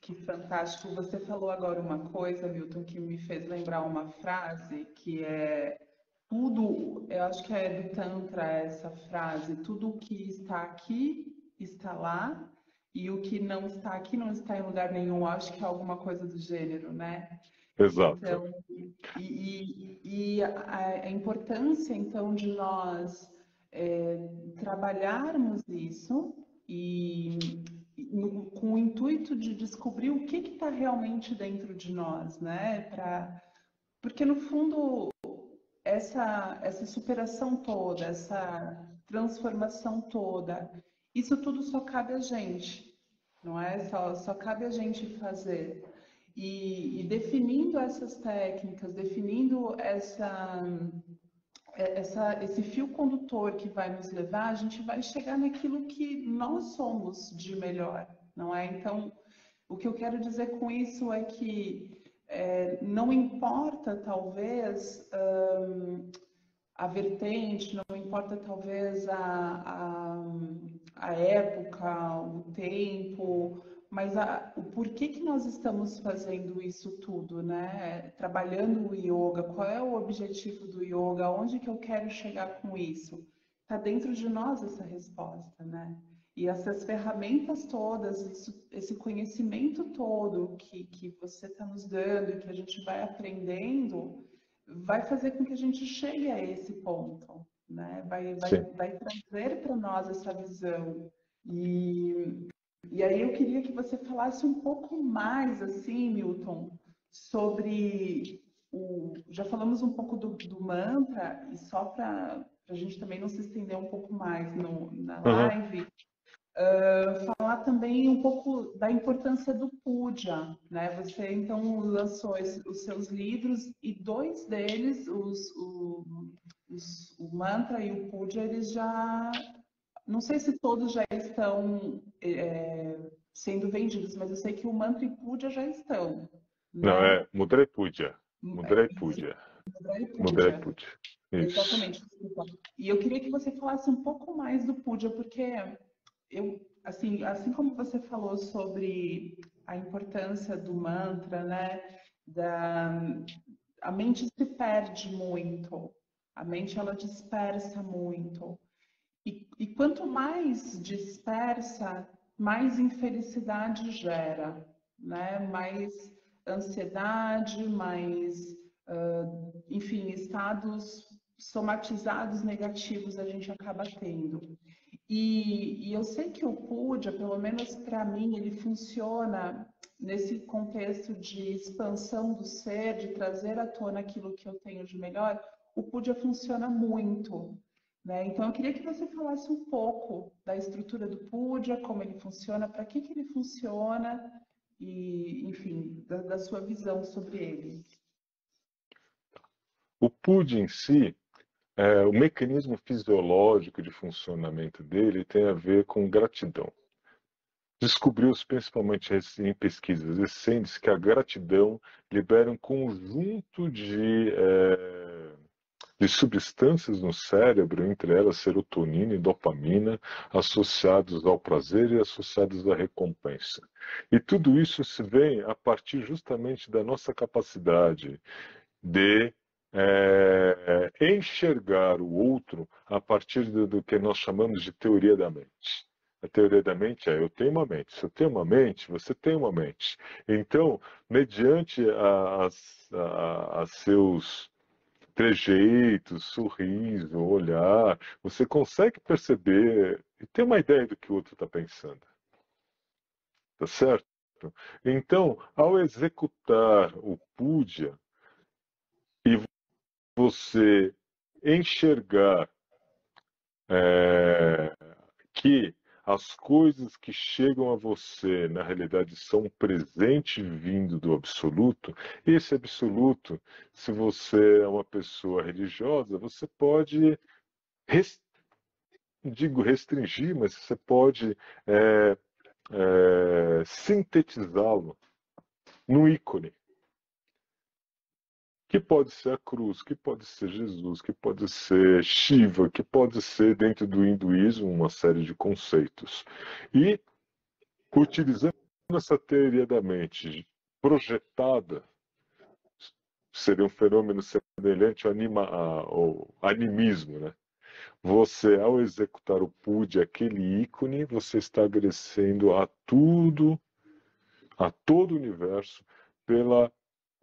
Speaker 1: Que fantástico. Você falou agora uma coisa, Milton, que me fez lembrar uma frase que é tudo, eu acho que é do Tantra essa frase, tudo o que está aqui está lá, e o que não está aqui não está em lugar nenhum. Eu acho que é alguma coisa do gênero, né?
Speaker 2: Exato.
Speaker 1: Então, e a importância, então, de nós trabalharmos isso com o intuito de descobrir o que está realmente dentro de nós, né? Porque, no fundo, essa superação toda, essa transformação toda, isso tudo só cabe a gente, não é? Só cabe a gente fazer. E definindo essas técnicas, definindo esse fio condutor que vai nos levar, a gente vai chegar naquilo que nós somos de melhor, não é? Então, o que eu quero dizer com isso é que não importa, talvez, a vertente, não importa, talvez, a época, o tempo, mas o porquê que nós estamos fazendo isso tudo, né? Trabalhando o yoga, qual é o objetivo do yoga? Onde que eu quero chegar com isso? Está dentro de nós essa resposta, né? E essas ferramentas todas, esse conhecimento todo que você está nos dando e que a gente vai aprendendo, vai fazer com que a gente chegue a esse ponto, né? Vai trazer para nós essa visão. E aí eu queria que você falasse um pouco mais, assim, Milton, sobre já falamos um pouco do mantra, e só para a gente também não se estender um pouco mais na
Speaker 2: Uhum.
Speaker 1: live, falar também um pouco da importância do puja, né? Você então lançou os seus livros e dois deles, o mantra e o puja, eles já, não sei se todos já estão sendo vendidos, mas eu sei que o mantra e o puja já estão,
Speaker 2: Não,
Speaker 1: né?
Speaker 2: é Mudra Puja. Mudra Puja.
Speaker 1: Mantra e
Speaker 2: Mudra
Speaker 1: puja.
Speaker 2: Puja. Isso.
Speaker 1: Exatamente, desculpa. E eu queria que você falasse um pouco mais do puja, porque assim como você falou sobre a importância do mantra, né? A mente se perde muito, a mente ela dispersa muito. E quanto mais dispersa, mais infelicidade gera, né? Mais ansiedade, mais, enfim, estados somatizados negativos a gente acaba tendo. E eu sei que o Puja, pelo menos para mim, ele funciona nesse contexto de expansão do ser, de trazer à tona aquilo que eu tenho de melhor. O Puja funciona muito, né? Então eu queria que você falasse um pouco da estrutura do Puja, como ele funciona, para que ele funciona e, enfim, da sua visão sobre ele.
Speaker 2: O Puja em si, o mecanismo fisiológico de funcionamento dele tem a ver com gratidão. Descobriu-se, principalmente em pesquisas recentes, que a gratidão libera um conjunto de substâncias no cérebro, entre elas serotonina e dopamina, associados ao prazer e associados à recompensa. E tudo isso se vem a partir justamente da nossa capacidade de enxergar o outro a partir do que nós chamamos de teoria da mente. A teoria da mente é: eu tenho uma mente. Se eu tenho uma mente, você tem uma mente. Então, mediante trejeitos, sorriso, olhar, você consegue perceber e ter uma ideia do que o outro está pensando. Tá certo? Então, ao executar o puja e você enxergar que as coisas que chegam a você, na realidade, são um presente vindo do absoluto, esse absoluto, se você é uma pessoa religiosa, você pode, digo restringir, mas você pode sintetizá-lo no ícone. Que pode ser a cruz, que pode ser Jesus, que pode ser Shiva, que pode ser, dentro do hinduísmo, uma série de conceitos. E, utilizando essa teoria da mente projetada, seria um fenômeno semelhante ao animismo, né? Você, ao executar o puja, aquele ícone, você está agradecendo a tudo, a todo o universo,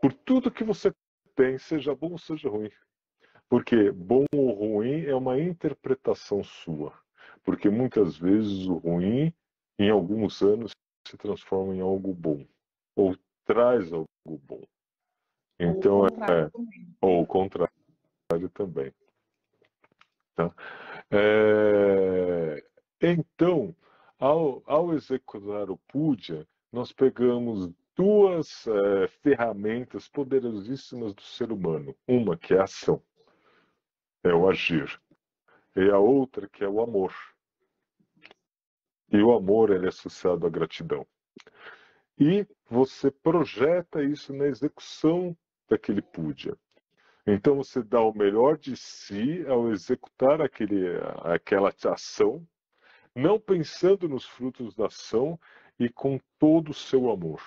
Speaker 2: por tudo que você tem, seja bom ou seja ruim. Porque bom ou ruim é uma interpretação sua. Porque muitas vezes o ruim, em alguns anos, se transforma em algo bom. Ou traz algo bom. Então, ou o contrário também. Tá? Então, ao executar o puja, nós pegamos duas ferramentas poderosíssimas do ser humano. Uma que é a ação, é o agir. E a outra que é o amor. E o amor ele é associado à gratidão. E você projeta isso na execução daquele puja. Então você dá o melhor de si ao executar aquela ação, não pensando nos frutos da ação e com todo o seu amor.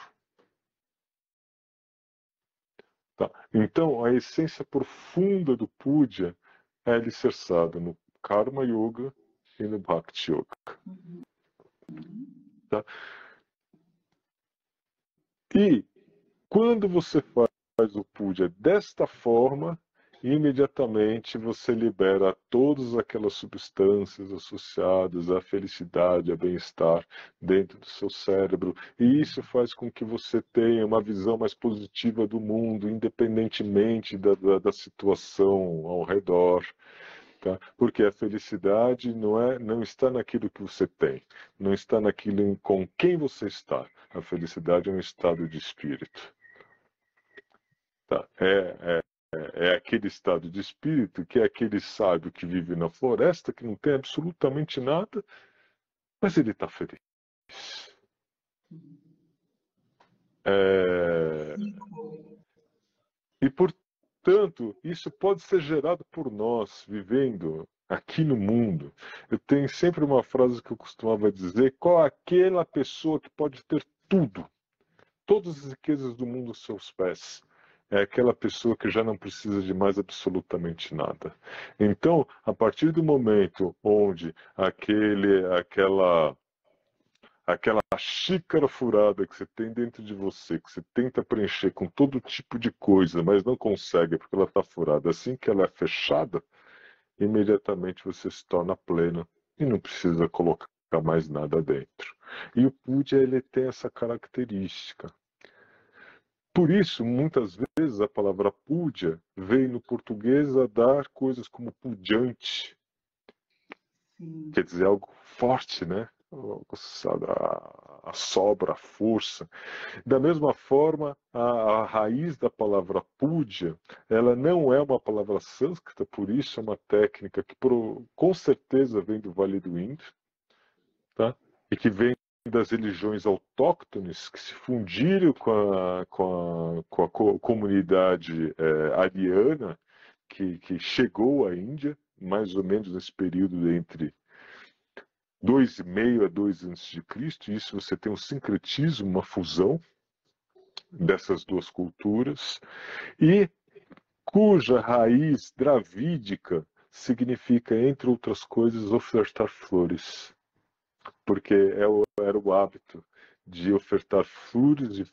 Speaker 2: Tá? Então a essência profunda do puja é alicerçada no Karma Yoga e no Bhakti Yoga. Tá? E quando você faz o puja desta forma, imediatamente você libera todas aquelas substâncias associadas à felicidade, ao bem-estar dentro do seu cérebro. E isso faz com que você tenha uma visão mais positiva do mundo, independentemente da situação ao redor. Tá? Porque a felicidade não está naquilo que você tem, não está naquilo com quem você está. A felicidade é um estado de espírito. Tá? É aquele estado de espírito que é aquele sábio que vive na floresta, que não tem absolutamente nada, mas ele está feliz. E, portanto, isso pode ser gerado por nós, vivendo aqui no mundo. Eu tenho sempre uma frase que eu costumava dizer: qual é aquela pessoa que pode ter tudo, todas as riquezas do mundo aos seus pés? É aquela pessoa que já não precisa de mais absolutamente nada. Então, a partir do momento onde aquela xícara furada que você tem dentro de você, que você tenta preencher com todo tipo de coisa, mas não consegue porque ela está furada, assim que ela é fechada, imediatamente você se torna pleno e não precisa colocar mais nada dentro. E o puja ele tem essa característica. Por isso, muitas vezes a palavra puja vem no português a dar coisas como pujante. Sim. Quer dizer, algo forte, né? A sobra, a força. Da mesma forma, a raiz da palavra puja, ela não é uma palavra sânscrita, por isso é uma técnica que com certeza vem do Vale do Indo, tá? E que vem das religiões autóctones que se fundiram com a comunidade ariana que chegou à Índia, mais ou menos nesse período entre 2,5 a 2 a.C., e isso você tem um sincretismo, uma fusão dessas duas culturas, e cuja raiz dravídica significa, entre outras coisas, ofertar flores, porque era o hábito de ofertar flores e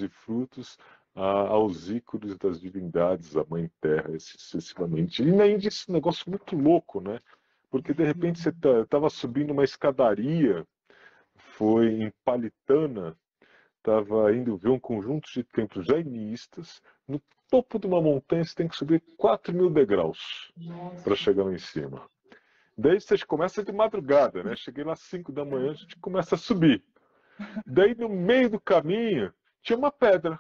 Speaker 2: frutos aos ícones das divindades, a Mãe Terra, excessivamente. E na Índia esse negócio é muito louco, né? Porque de repente você estava subindo uma escadaria, foi em Palitana, estava indo ver um conjunto de templos jainistas. No topo de uma montanha você tem que subir 4.000 degraus para
Speaker 1: Nossa.
Speaker 2: chegar lá em cima. Daí você começa de madrugada, né? Cheguei lá às 5 da manhã, a gente começa a subir. Daí no meio do caminho tinha uma pedra.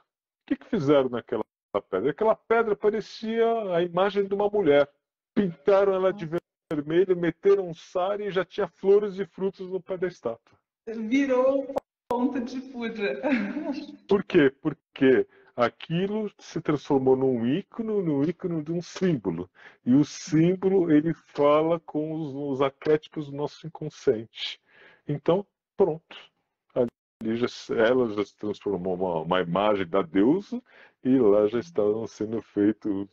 Speaker 2: O que fizeram naquela pedra? Aquela pedra parecia a imagem de uma mulher. Pintaram ela de vermelho, meteram um sari e já tinha flores e frutos no pé da estátua.
Speaker 1: Virou ponto de puja.
Speaker 2: Por quê? Porque aquilo se transformou num ícone de um símbolo. E o símbolo, ele fala com os arquétipos do nosso inconsciente. Então, pronto. Ela já se transformou uma imagem da deusa e lá já estavam sendo feito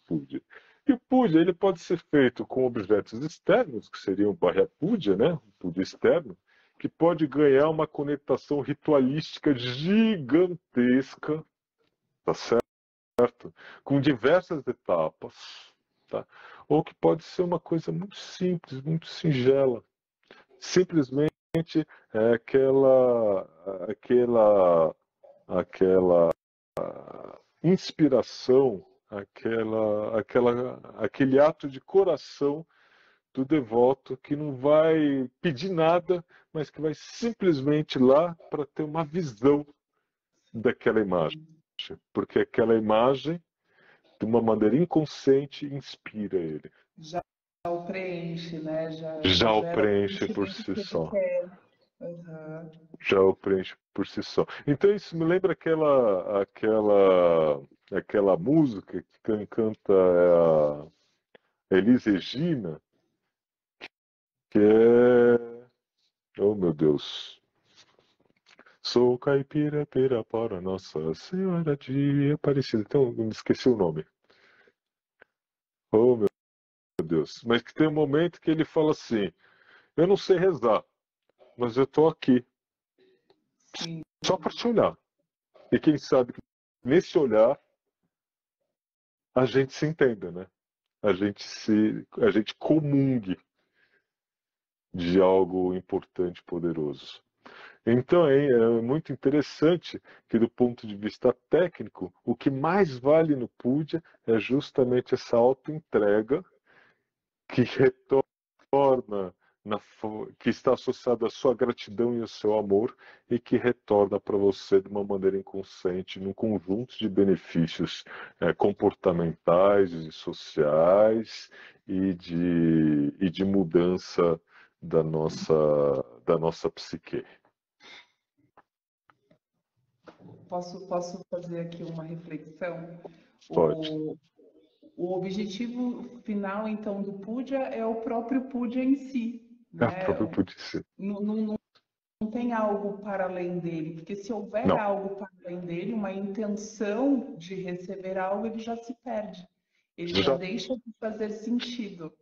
Speaker 2: puja. E o puja, ele pode ser feito com objetos externos, que seriam o barra puja, né? O puja externo, que pode ganhar uma conotação ritualística gigantesca, tá certo? Com diversas etapas, tá? Ou que pode ser uma coisa muito simples, muito singela. Simplesmente é aquela inspiração, aquele ato de coração do devoto que não vai pedir nada, mas que vai simplesmente lá para ter uma visão daquela imagem. Porque aquela imagem, de uma maneira inconsciente, inspira ele.
Speaker 1: Já o preenche, né? Já
Speaker 2: Já o
Speaker 1: gera o
Speaker 2: preenche por
Speaker 1: sentimento
Speaker 2: si
Speaker 1: que ele
Speaker 2: só.
Speaker 1: quer. Uhum.
Speaker 2: Já o preenche por si só. Então isso me lembra aquela música que quem canta é a Elis Regina, que é... Oh, meu Deus. Sou caipira, pira para Nossa Senhora de Aparecida. Então, eu me esqueci o nome. Oh, meu Deus. Mas que tem um momento que ele fala assim, eu não sei rezar, mas eu tô aqui,
Speaker 1: Sim.
Speaker 2: só para te olhar. E quem sabe que nesse olhar a gente se entenda, né? A gente comungue de algo importante e poderoso. Então é muito interessante que do ponto de vista técnico, o que mais vale no puja é justamente essa auto-entrega que retorna que está associada à sua gratidão e ao seu amor e que retorna para você de uma maneira inconsciente num conjunto de benefícios comportamentais e sociais e de mudança da nossa psique.
Speaker 1: Posso fazer aqui uma reflexão?
Speaker 2: Pode.
Speaker 1: O objetivo final, então, do puja é o próprio puja em si,
Speaker 2: É a
Speaker 1: né?
Speaker 2: própria pudice.
Speaker 1: Não tem algo para além dele, porque se houver
Speaker 2: Não.
Speaker 1: algo para além dele, uma intenção de receber algo, ele já se perde. Ele já
Speaker 2: Já,
Speaker 1: deixa de fazer sentido,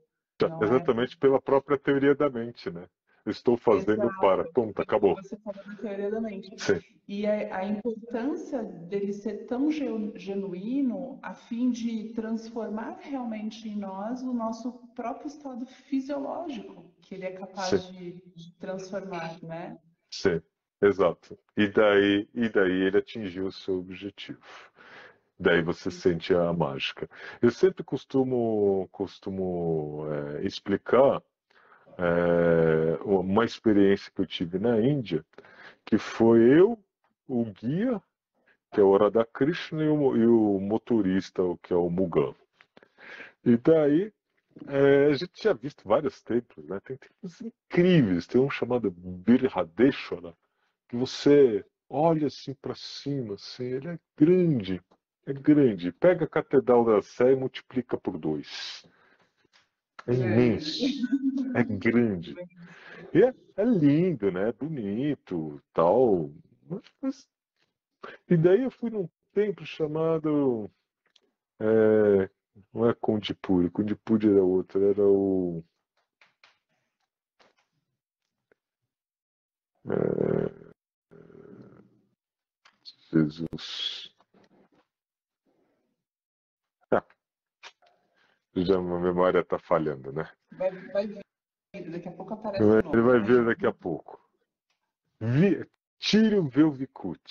Speaker 2: já,
Speaker 1: não é?
Speaker 2: exatamente pela própria teoria da mente, né? Estou fazendo para.
Speaker 1: Exato.
Speaker 2: Ponto,
Speaker 1: Foi o que
Speaker 2: acabou.
Speaker 1: você falou da teoria da mente.
Speaker 2: Sim,
Speaker 1: E a importância dele ser tão genuíno a fim de transformar realmente em nós o nosso próprio estado fisiológico, que ele é
Speaker 2: sim,
Speaker 1: capaz de transformar, né?
Speaker 2: sim, exato. E daí ele atingiu o seu objetivo. Daí você sente a mágica. Eu sempre costumo explicar uma experiência que eu tive na Índia, que foi eu, o guia, que é o Radha Krishna, e o motorista, que é o Mugan. E daí a gente tinha visto vários templos, né? Tem templos incríveis. Tem um chamado Birhadeshwara, que você olha assim para cima, assim, ele é grande. É grande. Pega a Catedral da Sé e multiplica por 2. É
Speaker 1: Grande.
Speaker 2: imenso. É grande. E é lindo, né? É bonito, tal. Mas- E daí eu fui num templo chamado. é, não é Kondipuri. Kondipuri era outro. Era o. é, Jesus. Já a memória está falhando, né?
Speaker 1: Vai vir, daqui a pouco aparece o
Speaker 2: Ele
Speaker 1: nome,
Speaker 2: vai
Speaker 1: né?
Speaker 2: ver daqui a pouco. Tírio Velvicut.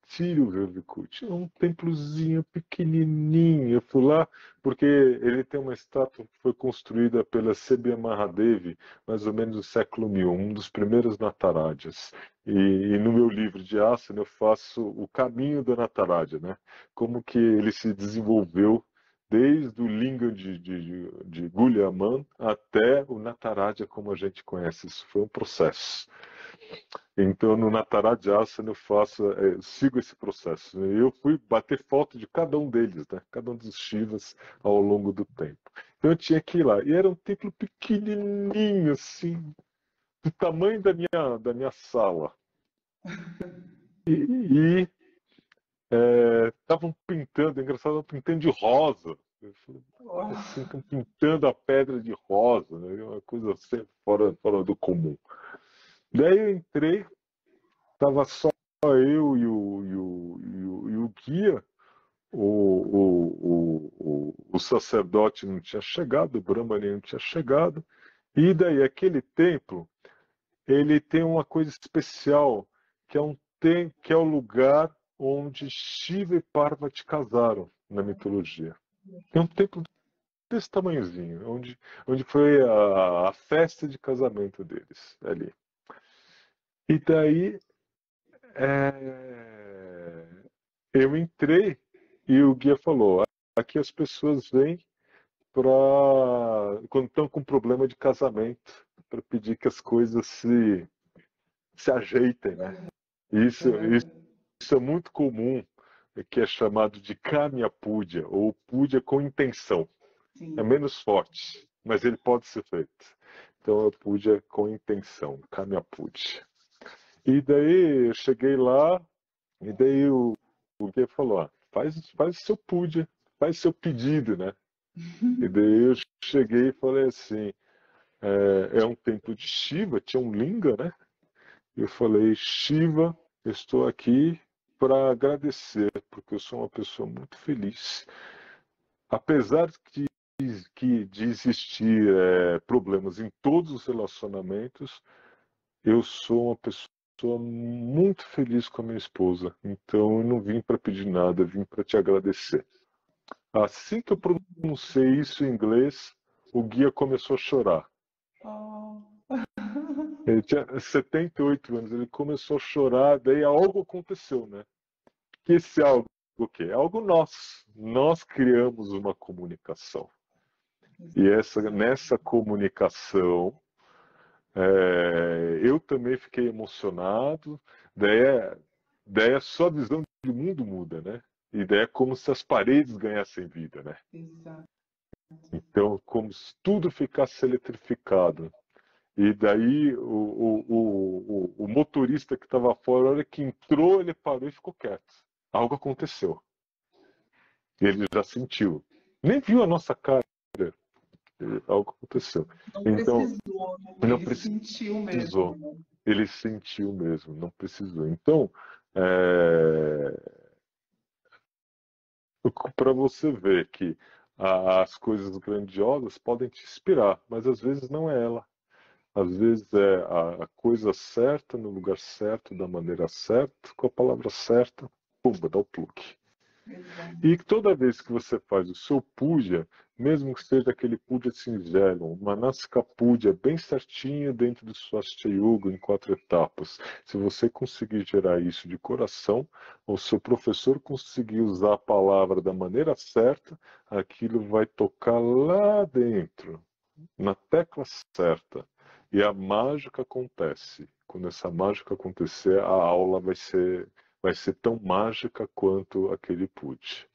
Speaker 2: Tírio Velvicut. É um templozinho pequenininho. Eu fui lá porque ele tem uma estátua que foi construída pela C.B. Mahadevi, mais ou menos no século 1000, um dos primeiros Natarajas. E no meu livro de asana eu faço o caminho do Nataraja, né? Como que ele se desenvolveu desde o lingam de Gulyaman até o Nataraja como a gente conhece. Isso foi um processo. Então, no Nataraja eu sigo esse processo. Eu fui bater foto de cada um deles, né? Cada um dos Shivas ao longo do tempo. Então, eu tinha que ir lá. E era um templo pequenininho, assim, do tamanho da minha sala. E estavam pintando, engraçado, estavam pintando de rosa. Eu falei, assim, estão pintando a pedra de rosa, né? Uma coisa assim, fora do comum. Daí eu entrei, estava só eu e o guia, o sacerdote não tinha chegado, o Brahmani não tinha chegado, e daí aquele templo, ele tem uma coisa especial, que é o lugar onde Shiva e Parvati casaram na mitologia. Tem um templo desse tamanhozinho, onde foi a festa de casamento deles ali. E daí eu entrei e o guia falou: aqui as pessoas vêm para quando estão com problema de casamento, para pedir que as coisas se ajeitem, né? Isso é muito comum, que é chamado de Kamya Puja, ou Puja com intenção. É
Speaker 1: Sim.
Speaker 2: menos forte, mas ele pode ser feito. Então é Puja com intenção, Kamya Puja. E daí eu cheguei lá, e daí o guia falou: faz seu puja, faz seu pedido, né? E daí eu cheguei e falei assim: é um templo de Shiva, tinha um linga, né? Eu falei: Shiva, eu estou aqui para agradecer, porque eu sou uma pessoa muito feliz. Apesar de existir problemas em todos os relacionamentos, eu sou uma pessoa muito feliz com a minha esposa. Então eu não vim para pedir nada, eu vim para te agradecer. Assim que eu pronunciei isso em inglês, o guia começou a chorar.
Speaker 1: Oh.
Speaker 2: Ele tinha 78 anos, ele começou a chorar, daí algo aconteceu, né? Que esse algo o quê? É algo nosso. Nós criamos uma comunicação. E nessa comunicação, eu também fiquei emocionado. Daí só a visão de mundo muda, né? E daí é como se as paredes ganhassem vida, né?
Speaker 1: Exato.
Speaker 2: Então, como se tudo ficasse eletrificado. E daí o motorista que estava fora, a hora que entrou, ele parou e ficou quieto. Algo aconteceu. Ele já sentiu. Nem viu a nossa cara. Algo aconteceu.
Speaker 1: Não
Speaker 2: Então,
Speaker 1: precisou, né?
Speaker 2: não
Speaker 1: Ele sentiu mesmo,
Speaker 2: precisou.
Speaker 1: né?
Speaker 2: Ele sentiu mesmo, não precisou. Então, para você ver que as coisas grandiosas podem te inspirar, mas às vezes não é ela. Às vezes é a coisa certa, no lugar certo, da maneira certa, com a palavra certa, pumba, dá o pluque.
Speaker 1: Exato.
Speaker 2: E toda vez que você faz o seu puja, mesmo que seja aquele puja singelo, uma Manasika Puja bem certinho dentro do Swastika Yoga em 4 etapas, se você conseguir gerar isso de coração, ou seu professor conseguir usar a palavra da maneira certa, aquilo vai tocar lá dentro, na tecla certa. E a mágica acontece. Quando essa mágica acontecer, a aula vai ser tão mágica quanto aquele puja.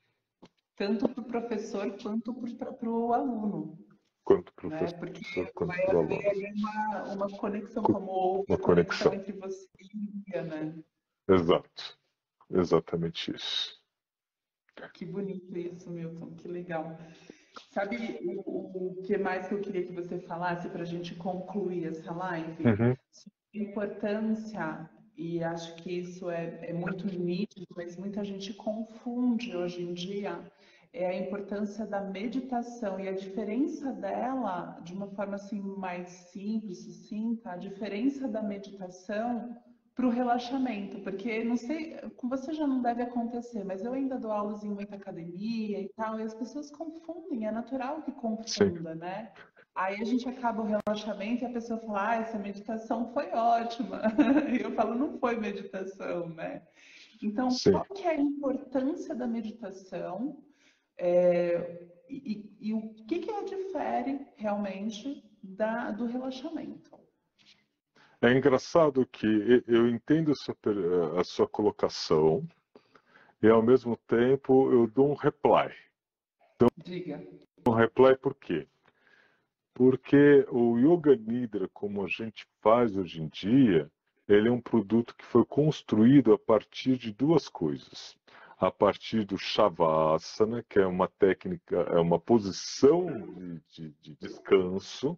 Speaker 1: Tanto para o professor quanto para o aluno,
Speaker 2: Quanto
Speaker 1: né?
Speaker 2: professor,
Speaker 1: Porque
Speaker 2: quanto
Speaker 1: vai
Speaker 2: para o
Speaker 1: haver
Speaker 2: aluno.
Speaker 1: ali uma conexão, como houve
Speaker 2: Uma
Speaker 1: a conexão
Speaker 2: conexão.
Speaker 1: entre você e o guia, né?
Speaker 2: Exato. Exatamente isso.
Speaker 1: Que bonito isso, Milton, que legal. Sabe o que mais que eu queria que você falasse para a gente concluir essa live?
Speaker 2: Uhum.
Speaker 1: Sobre a importância, e acho que isso é muito nítido, mas muita gente confunde hoje em dia, é a importância da meditação e a diferença dela, de uma forma assim mais simples, sucinta, a diferença da meditação para o relaxamento, porque não sei, com você já não deve acontecer, mas eu ainda dou aulas em muita academia e tal, e as pessoas confundem, é natural que
Speaker 2: Sim,
Speaker 1: confunda, né? Aí a gente acaba o relaxamento e a pessoa fala, ah, essa meditação foi ótima. E eu falo, não foi meditação, né? Então,
Speaker 2: sim.
Speaker 1: qual que é a importância da meditação e o que a difere realmente do relaxamento?
Speaker 2: É engraçado que eu entendo a sua colocação e, ao mesmo tempo, eu dou um reply.
Speaker 1: Diga.
Speaker 2: Um reply por quê? Porque o Yoga Nidra, como a gente faz hoje em dia, ele é um produto que foi construído a partir de duas coisas. A partir do Shavasana, que é uma técnica, é uma posição de descanso,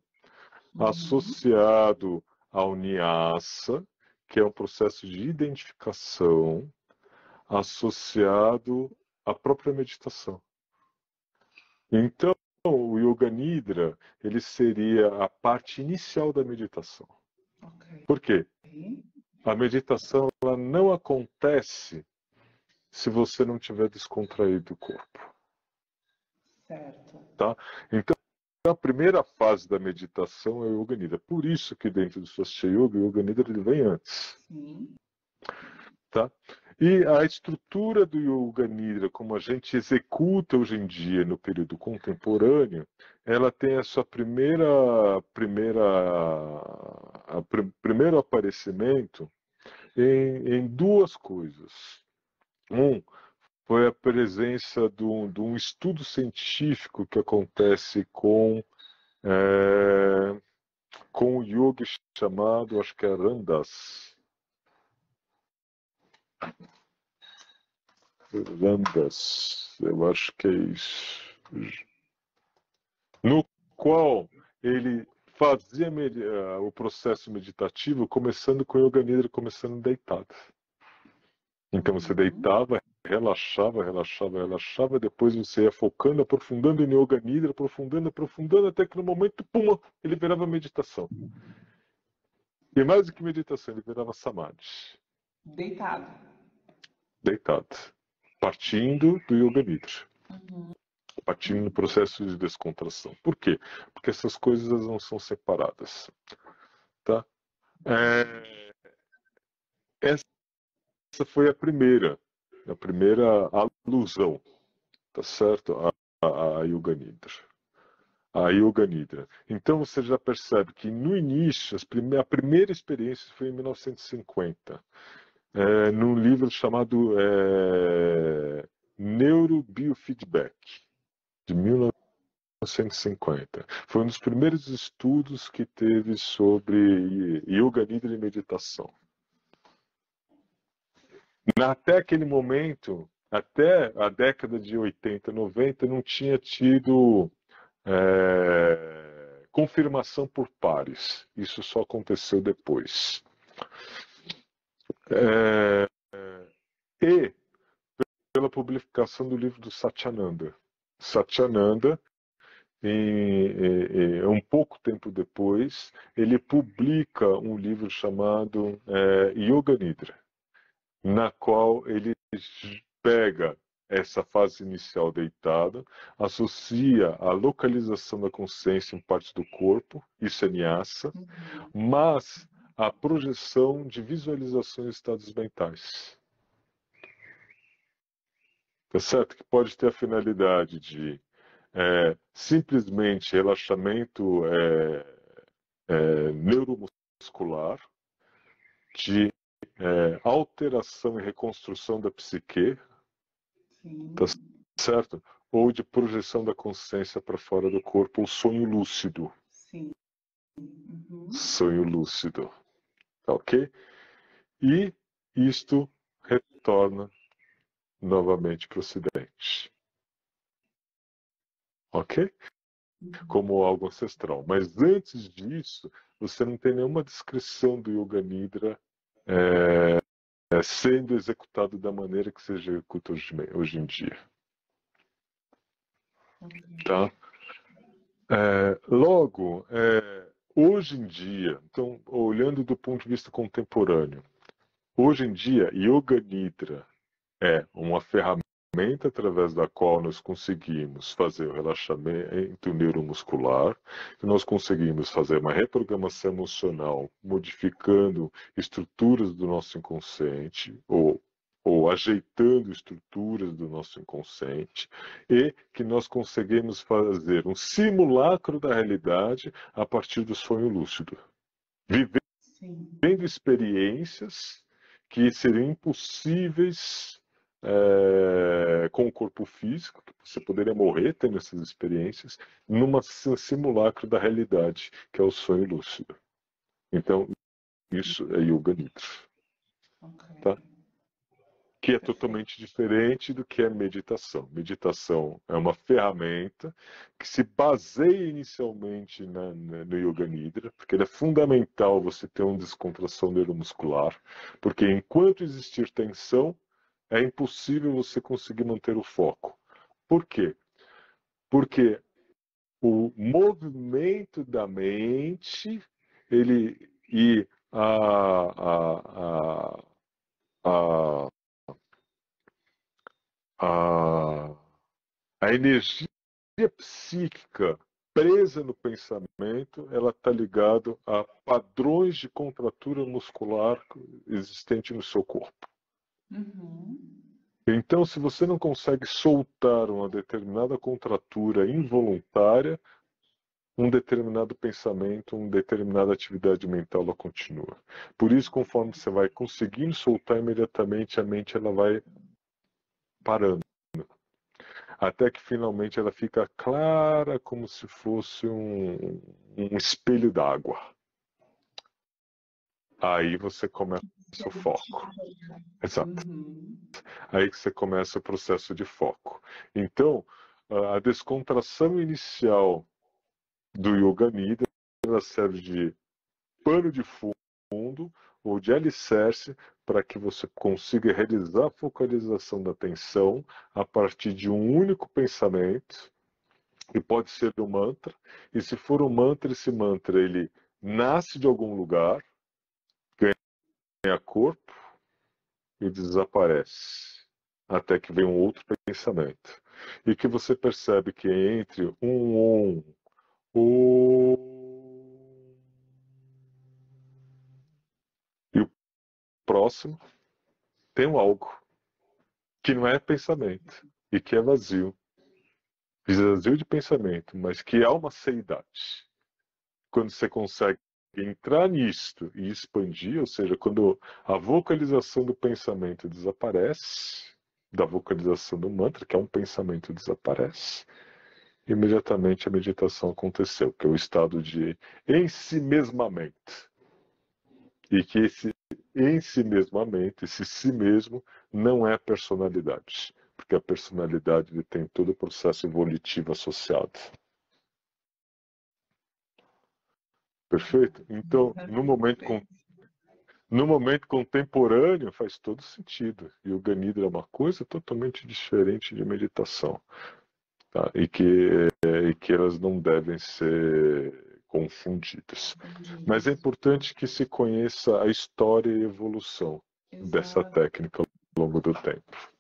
Speaker 1: Uhum.
Speaker 2: associado ao Nyasa, que é um processo de identificação, associado à própria meditação. Então, o Yoga Nidra, ele seria a parte inicial da meditação.
Speaker 1: Ok.
Speaker 2: Por quê? A meditação ela não acontece se você não tiver descontraído o corpo.
Speaker 1: Certo.
Speaker 2: Tá? Então, a primeira fase da meditação é o Yoga Nidra. Por isso que dentro do Swastika Yoga, o Yoga Nidra ele vem antes.
Speaker 1: Sim.
Speaker 2: Tá? E a estrutura do Yoga Nidra, como a gente executa hoje em dia no período contemporâneo, ela tem a sua primeiro aparecimento em duas coisas. Um foi a presença de um estudo científico que acontece com o yoga chamado, acho que é Randas. Randas, eu acho que é isso. No qual ele fazia o processo meditativo começando com o Yoga Nidra, começando deitado. Então você
Speaker 1: Uhum.
Speaker 2: deitava, relaxava, relaxava, relaxava, depois você ia focando, aprofundando em Yoga Nidra, aprofundando, aprofundando, até que no momento, pum, ele virava meditação. E mais do que meditação, ele virava Samadhi.
Speaker 1: Deitado.
Speaker 2: Deitado. Partindo do Yoga Nidra.
Speaker 1: Uhum.
Speaker 2: Partindo no processo de descontração. Por quê? Porque essas coisas não são separadas. Tá? Essa foi a primeira alusão, tá certo? A Yoga Nidra. A Yoga Nidra. Então você já percebe que no início, a primeira experiência foi em 1950, num livro chamado Neurobiofeedback, de 1950. Foi um dos primeiros estudos que teve sobre Yoga Nidra e meditação. Até aquele momento, até a década de 80, 90, não tinha tido confirmação por pares. Isso só aconteceu depois. E pela publicação do livro do Satyananda. Satyananda, um pouco tempo depois, ele publica um livro chamado Yoga Nidra, na qual ele pega essa fase inicial deitada, associa a localização da consciência em parte do corpo, isso é Nyasa,
Speaker 1: Uhum.
Speaker 2: mas a projeção de visualizações de estados mentais. Tá certo? Que pode ter a finalidade de simplesmente relaxamento neuromuscular, de alteração e reconstrução da psique, tá
Speaker 1: Sim.
Speaker 2: certo? Ou de projeção da consciência para fora do corpo, ou sonho lúcido.
Speaker 1: Sim. Uhum.
Speaker 2: Sonho lúcido. Tá ok? E isto retorna novamente para o Ocidente. Ok? Como algo ancestral. Mas antes disso, você não tem nenhuma descrição do Yoga Nidra sendo executado da maneira que se executa hoje em dia. Tá? Logo, hoje em dia, então, olhando do ponto de vista contemporâneo, hoje em dia, Yoga Nidra é uma ferramenta através da qual nós conseguimos fazer o relaxamento neuromuscular, que nós conseguimos fazer uma reprogramação emocional, modificando estruturas do nosso inconsciente, ou ajeitando estruturas do nosso inconsciente, e que nós conseguimos fazer um simulacro da realidade a partir do sonho lúcido. Vivendo experiências que seriam impossíveis com o corpo físico, que você poderia morrer tendo essas experiências, numa simulacro da realidade, que é o sonho lúcido. Então, isso é Yoga Nidra. Tá? Que é totalmente diferente do que é meditação. Meditação é uma ferramenta que se baseia inicialmente no Yoga Nidra, porque é fundamental você ter uma descontração neuromuscular, porque enquanto existir tensão, é impossível você conseguir manter o foco. Por quê? Porque o movimento da mente, ele e a energia psíquica presa no pensamento, ela está ligada a padrões de contratura muscular existente no seu corpo. Então, se você não consegue soltar uma determinada contratura involuntária, um determinado pensamento, uma determinada atividade mental, ela continua. Por isso, conforme você vai conseguindo soltar imediatamente, a mente ela vai parando. Até que finalmente ela fica clara como se fosse um espelho d'água. Aí você começa o foco. Exato. Aí que você começa o processo de foco. Então, a descontração inicial do Yoga Nidra, ela serve de pano de fundo ou de alicerce para que você consiga realizar a focalização da atenção a partir de um único pensamento, que pode ser um mantra, e se for um mantra, esse mantra ele nasce de algum lugar, ganha corpo e desaparece, até que vem um outro pensamento. E que você percebe que entre um e o próximo, tem um algo que não é pensamento e que é vazio. Vazio de pensamento, mas que há uma seidade. Quando você consegue entrar nisto e expandir, ou seja, quando a vocalização do pensamento desaparece, da vocalização do mantra, que é um pensamento, desaparece, imediatamente a meditação aconteceu, que é o estado de ensimesmamento. E que esse ensimesmamento, esse si mesmo, não é personalidade, porque a personalidade ele tem todo o processo evolutivo associado. Perfeito? Então, no momento contemporâneo, faz todo sentido. Yoga Nidra é uma coisa totalmente diferente de meditação. Tá? E que elas não devem ser confundidas. Mas é importante que se conheça a história e a evolução dessa técnica ao longo do tempo.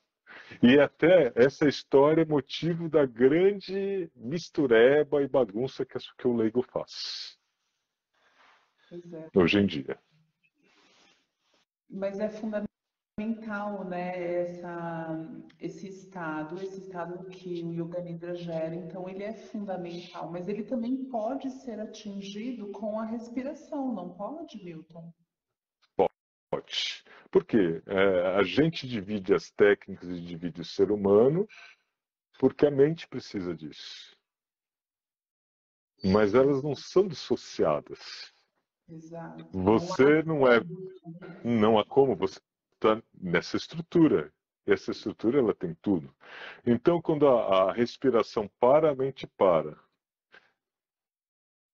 Speaker 2: E até essa história é motivo da grande mistureba e bagunça que o leigo faz. Hoje em dia.
Speaker 1: Mas é fundamental, né, esse estado que o Yoga Nidra gera, então ele é fundamental, mas ele também pode ser atingido com a respiração, não pode, Milton?
Speaker 2: Pode. Porque a gente divide as técnicas e divide o ser humano porque a mente precisa disso. Mas elas não são dissociadas.
Speaker 1: Exato.
Speaker 2: Você não há como, você está nessa estrutura. E essa estrutura ela tem tudo. Então, quando a respiração para, a mente para.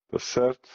Speaker 2: Tá certo?